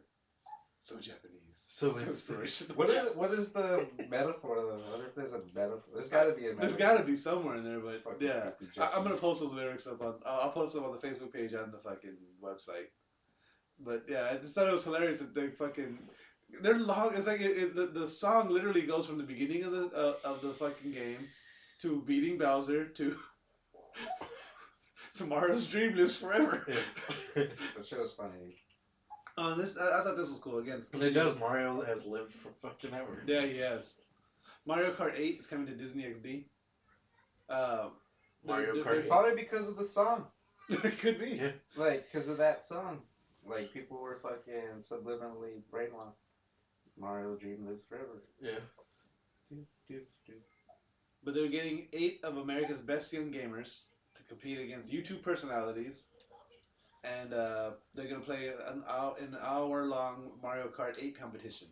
So Japanese. So inspirational. What is the metaphor though? I wonder if there's a metaphor. There's got to be a metaphor. There's got to be somewhere in there, but yeah. I'm gonna post those lyrics up on. I'll post them on the Facebook page and the fucking website. But yeah, I just thought it was hilarious that they're long. It's like the song literally goes from the beginning of the fucking game to beating Bowser to Tomorrow's dream lives forever. Yeah. That shit was funny. I thought this was cool. Again, and it does. Mario has lived for fucking ever. Yeah, he has. Mario Kart 8 is coming to Disney XD. Mario Kart 8. Probably because of the song. It could be. Yeah. Like, because of that song. Like, people were fucking subliminally brainwashed. Mario Dream lives forever. Yeah. Do, do, do. But they're getting 8 of America's best young gamers to compete against YouTube personalities, and they're gonna play an hour-long Mario Kart 8 competition,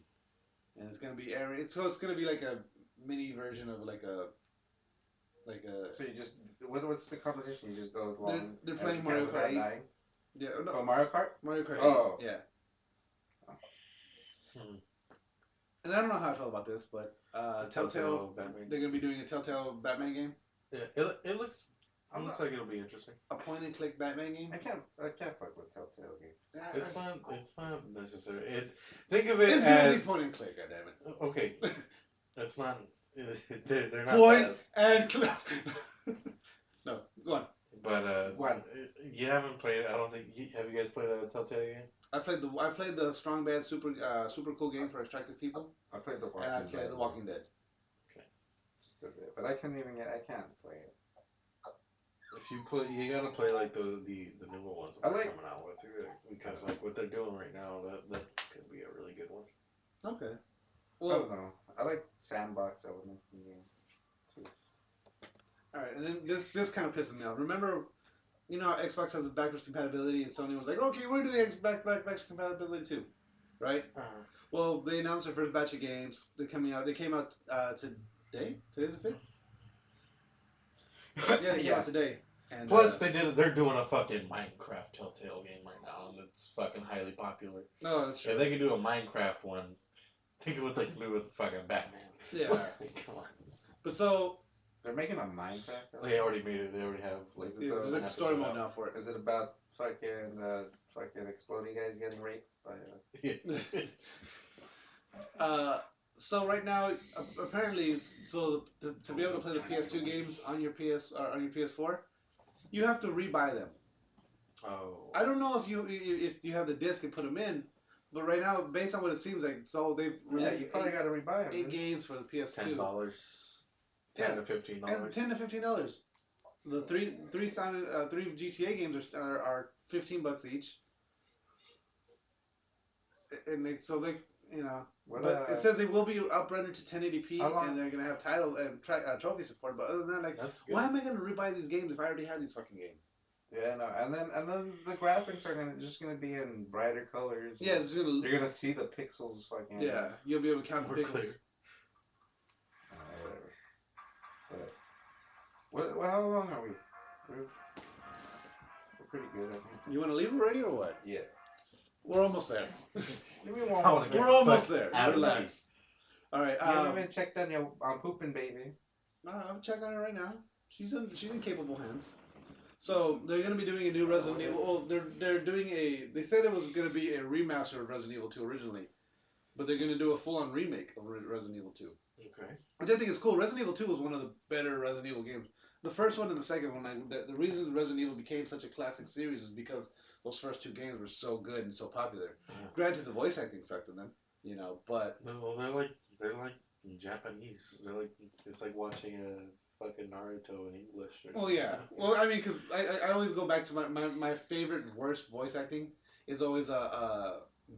and it's gonna be it's gonna be like a mini version of like a. So you just, what's the competition? You just go along. They're as playing you Mario can Kart without 8. dying? Yeah, no, Oh, Mario Kart? Mario Kart 8. Oh. Yeah. Hmm. And I don't know how I feel about this, but Telltale, Batman. they're gonna be doing a Telltale Batman game, Yeah. It looks like it'll be interesting. a point-and-click Batman game. I can't fuck with Telltale games. It's not necessary. Think of it It's as gonna be point-and-click. Goddammit. okay. It's not. They're not Point bad. and click. No, go on. But One. you haven't played. I don't think. Have you guys played a Telltale game? I played the Strong Bad super cool game for extracted people, I played The Walking and I Dead. played The Walking Dead. Just a bit. But I can't play it. If you play, you gotta play like the newer ones that I they're like- coming out with because like what they're doing right now, that could be a really good one. Okay. I Well, don't know. I like sandbox elements in games. all right, and then this kind of pisses me off. Remember, you know how Xbox has backwards compatibility, and Sony was like, okay, we're doing backwards compatibility too, right? Well, they announced their first batch of games. They're coming out. They came out today. Today's the 5th. Yeah, they came out today. And, Plus, they're doing a fucking Minecraft Telltale game right now, and it's fucking highly popular. no, that's true. If they could do a Minecraft one, think of what they can do with fucking Batman. Yeah. Come on. But so They're making a Minecraft. They already made it. They already have. Is it yeah, there's like a story mode now for it. Is it about fucking exploding guys getting raped by So right now, apparently, so to be able to play the PS2 games on your on your PS4, you have to rebuy them. Oh. I don't know if you have the disc and put them in, but right now, based on what it seems like, so they've released you probably gotta rebuy them. 8 games for the PS2. $10. $10 to $15. And $10 to $15. The three GTA games are $15 each, and you know. What, But it says they will be up-rendered to 1080p, and they're gonna have title and trophy support. But other than that, like, That's good. why am I gonna rebuy these games if I already have these fucking games? Yeah, no, and then the graphics are just gonna be in brighter colors. Yeah, it's gonna. You're gonna see the pixels fucking. Yeah, you'll be able to count the More pixels. clear. Whatever. But how long are we? We're pretty good, I think. You want to leave already or what? Yeah. We're almost there. We're almost We're almost there. out of Relax. All right. You haven't even checked on your pooping baby. I'm checking on her right now. She's in capable hands. So they're gonna be doing a new Resident Evil. Well, they're doing a. They said it was gonna be a remaster of Resident Evil 2 originally, but they're gonna do a full-on remake of Resident Evil 2. Okay. Which I think is cool. Resident Evil 2 was one of the better Resident Evil games. The first one and the second one, the reason Resident Evil became such a classic series is because those first 2 games were so good and so popular. Yeah. Granted, the voice acting sucked in them, you know, but No, they're like Japanese. It's like watching a fucking Naruto in English. Or well, something. yeah. Well, I mean, because I always go back to my favorite worst voice acting is always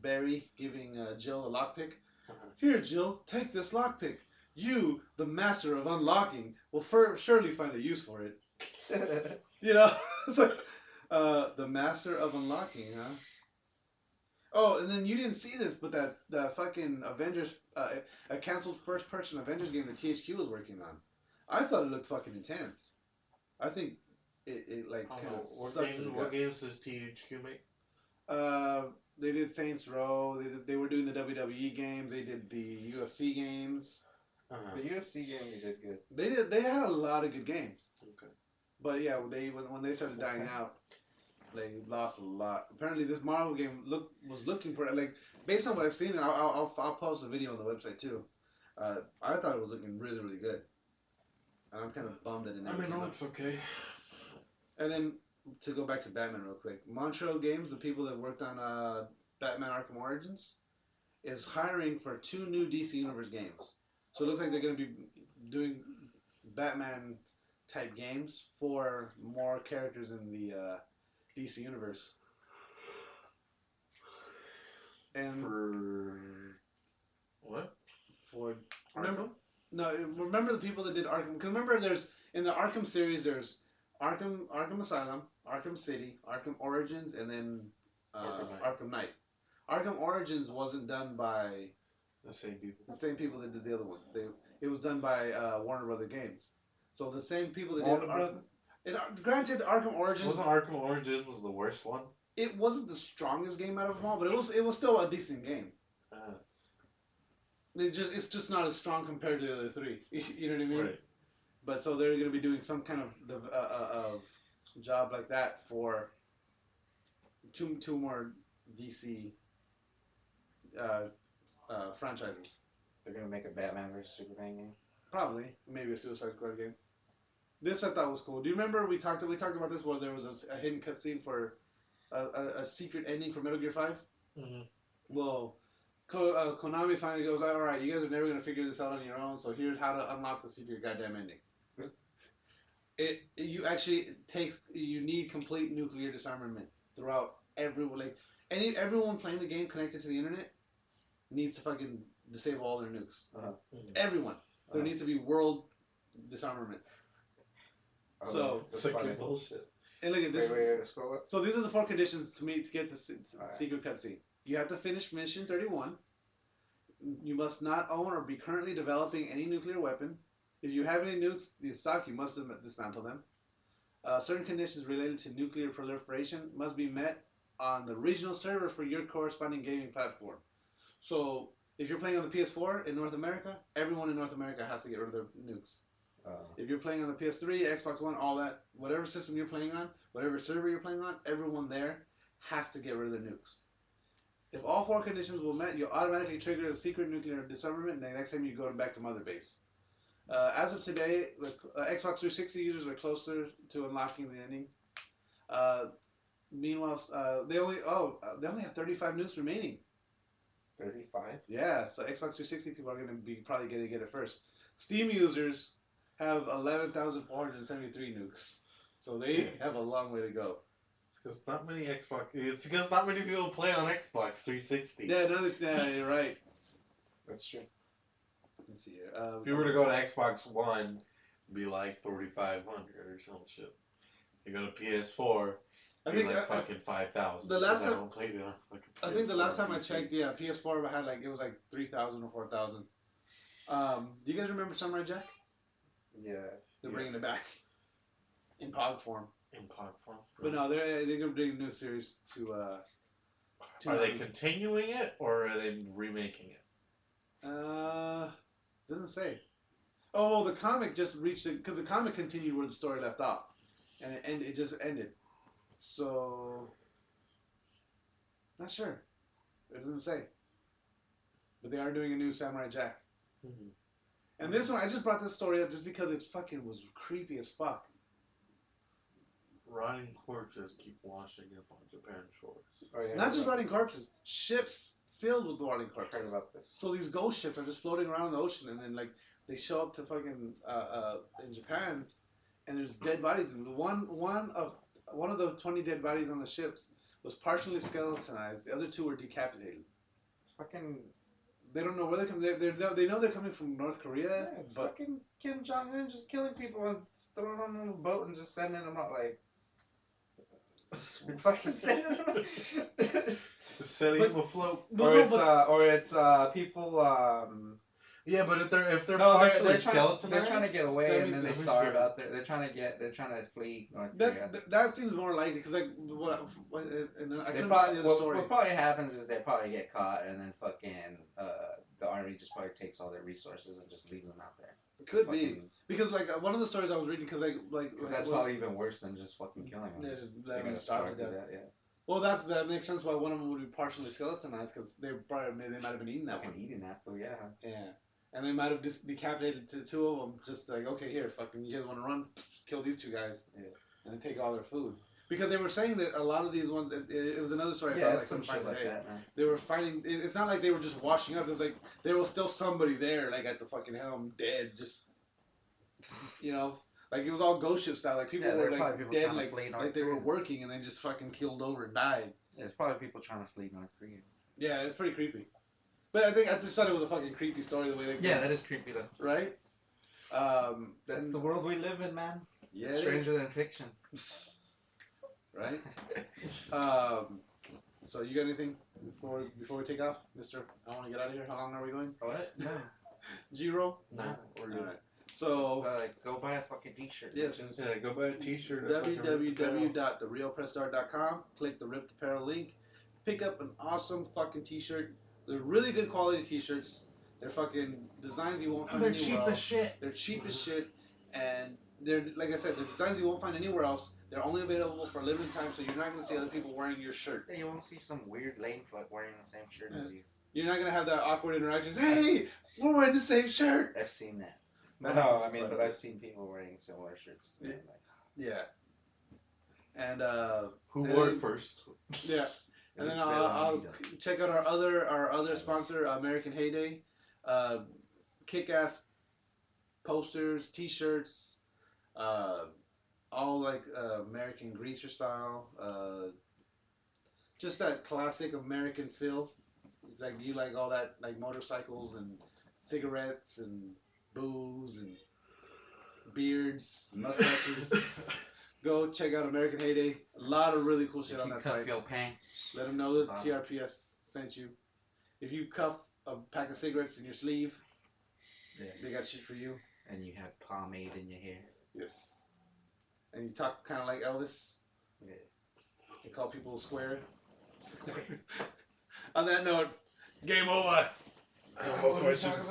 Barry giving Jill a lockpick. Here, Jill, take this lockpick. You, the master of unlocking, will surely find a use for it. You know, it's like the master of unlocking, huh? Oh, and then you didn't see this, but that fucking Avengers, a canceled first-person Avengers game that THQ was working on. I thought it looked fucking intense. I think it like kind of sucks. What games does THQ make? They did Saints Row. They were doing the WWE games. They did the UFC games. The UFC game you did good. They did. They had a lot of good games. Okay. But yeah, when they started dying out, they lost a lot. Apparently, this Marvel game was looking for it. Like based on what I've seen, I'll post a video on the website too. I thought it was looking really really good, and I'm kind of bummed that it never came out. It's okay. And then to go back to Batman real quick, Montreal Games, the people that worked on Batman Arkham Origins, is hiring for 2 new DC Universe games. So it looks like they're going to be doing Batman type games for more characters in DC universe. And For what? for Arkham? remember the people that did Arkham? Because remember, there's in the Arkham series, there's Arkham Asylum, Arkham City, Arkham Origins, and then Arkham Knight. Arkham Origins wasn't done by The same people. the same people that did the other ones. It was done by Warner Brother Games. So the same people that Warner did Brother? Granted, Arkham Origins Wasn't Arkham Origins the worst one? it wasn't the strongest game out of them all, but it was still a decent game. It's just not as strong compared to the other three. You know what I mean? Right. But so they're going to be doing some kind of job like that for two more DC franchises. They're gonna make a Batman vs Superman game. Probably, maybe a Suicide Squad game. This I thought was cool. Do you remember we talked about this where there was a hidden cutscene for a secret ending for Metal Gear 5? Mm-hmm. Well, Konami finally goes, all right, you guys are never gonna figure this out on your own. So here's how to unlock the secret goddamn ending. You need complete nuclear disarmament throughout everyone. Everyone playing the game connected to the internet needs to fucking disable all their nukes. Everyone. There needs to be world disarmament. So It's like bullshit. and look at this. Wait, scroll up. So these are the 4 conditions to get the secret cutscene. You have to finish mission 31. You must not own or be currently developing any nuclear weapon. If you have any nukes in stock, you must dismantle them. Certain conditions related to nuclear proliferation must be met on the regional server for your corresponding gaming platform. So if you're playing on the PS4 in North America, everyone in North America has to get rid of their nukes. If you're playing on the PS3, Xbox One, all that, whatever system you're playing on, whatever server you're playing on, everyone there has to get rid of their nukes. If all 4 conditions were met, you'll automatically trigger a secret nuclear disarmament the next time you go back to Mother Base. As of today, Xbox 360 users are closer to unlocking the ending. Meanwhile, they only have 35 nukes remaining. 35? Yeah, so Xbox 360 people are going to be probably going to get it first. Steam users have 11,473 nukes, so they have a long way to go. It's because not many people play on Xbox 360. Yeah, you're right. That's true. Let's see here. If you were to go to Xbox One, it'd be like 3,500 or some shit. You go to PS4, I think fucking 5,000. the last time I played it on fucking I think the last time I PC. checked, yeah, PS4 had it was like 3,000 or 4,000. Do you guys remember Samurai Jack? Yeah. They're bringing it back in POG form. In POG form. But no, they're gonna bring a new series to. Are they continuing it or are they remaking it? Doesn't say. Oh, the comic just reached it because the comic continued where the story left off, and it just ended. So, not sure. It doesn't say. But they are doing a new Samurai Jack. Mm-hmm. And this one, I just brought this story up just because it fucking was creepy as fuck. Rotting corpses keep washing up on Japan shores. Oh, yeah, Not just rotting corpses, ships filled with rotting I heard corpses. about this. So these ghost ships are just floating around in the ocean, and then they show up to fucking in Japan, and there's dead bodies. And one of the 20 dead bodies on the ships was partially skeletonized. The other 2 were decapitated. It's fucking. They don't know where they're coming. They know they're coming from North Korea, Yeah, it's but fucking Kim Jong Un just killing people and throwing them on a boat and just sending them out like. Fucking sending them. Setting them afloat. Or it's people. Yeah, but if they're No, partially they're skeletonized, trying to get away that and then means they they're starve out there. They're trying to flee North Korea. that seems more likely because I They couldn't probably, find the other what story. probably happens is they probably get caught and then fucking the army just probably takes all their resources and just leave them out there. It could be because one of the stories I was reading because That's probably even worse than just fucking killing them. Yeah, just They let them gotta starve to starve to death. death. Yeah. Well, that makes sense why one of them would be partially skeletonized because they might have been eating that one. Fucking eating that food, yeah. Yeah, and they might have just decapitated 2 of them. Just like, okay, here, fucking, you guys want to run? Kill these 2 guys, Yeah. and then take all their food. Because they were saying that a lot of these ones, it was another story. Yeah, I it's some couldn't shit find like today. that, man. They were finding. It's not like they were just washing up. It was like there was still somebody there, like at the fucking helm, dead, just Like it was all ghost ship style. Like people Yeah, there were were like probably people dead, trying to like flee North like they were Korea. working and then just fucking killed over and died. Yeah, it's probably people trying to flee North Korea. Yeah, it's pretty creepy. But I just thought it was a fucking creepy story the way they. Yeah, that is creepy though. Right. That's the world we live in, man. Yeah, It's it stranger than fiction. is. Right. So you got anything before we take off, Mister? I want to get out of here. How long are we going? What? No. Zero. No, we're good. All right. So Just, go buy a fucking t-shirt. yes, Yeah, go buy a t-shirt. at fucking www.therealpressstart.com. Click the Ripped Apparel link. Pick up an awesome fucking t-shirt. They're really good quality t-shirts. They're fucking designs you won't find anywhere else. shit. They're cheap as shit, and they're like I said, they're designs you won't find anywhere else. They're only available for a limited time, so you're not gonna see other people wearing your shirt. Yeah, you won't see some weird lame fuck wearing the same shirt as you. You're not gonna have that awkward interactions. Hey, we're wearing the same shirt. I've seen that. That No, happens I mean, quite a but bit. I've seen people wearing similar shirts. To me, Yeah. And Who and wore then- it first? Yeah. And then Each I'll bit on check out our other sponsor, American Heyday. Kick-ass posters, T-shirts, all like American greaser style. Just that classic American feel. Like you like all that like motorcycles and cigarettes and booze and beards, mustaches. Go check out American Heyday. A lot of really cool shit on that site. your pants. Let them know that TRPS sent you. If you cuff a pack of cigarettes in your sleeve, Yeah. they got shit for you. And you have pomade in your hair. Yes. And you talk kind of like Elvis. Yeah. They call people square. On that note, game over. No more questions.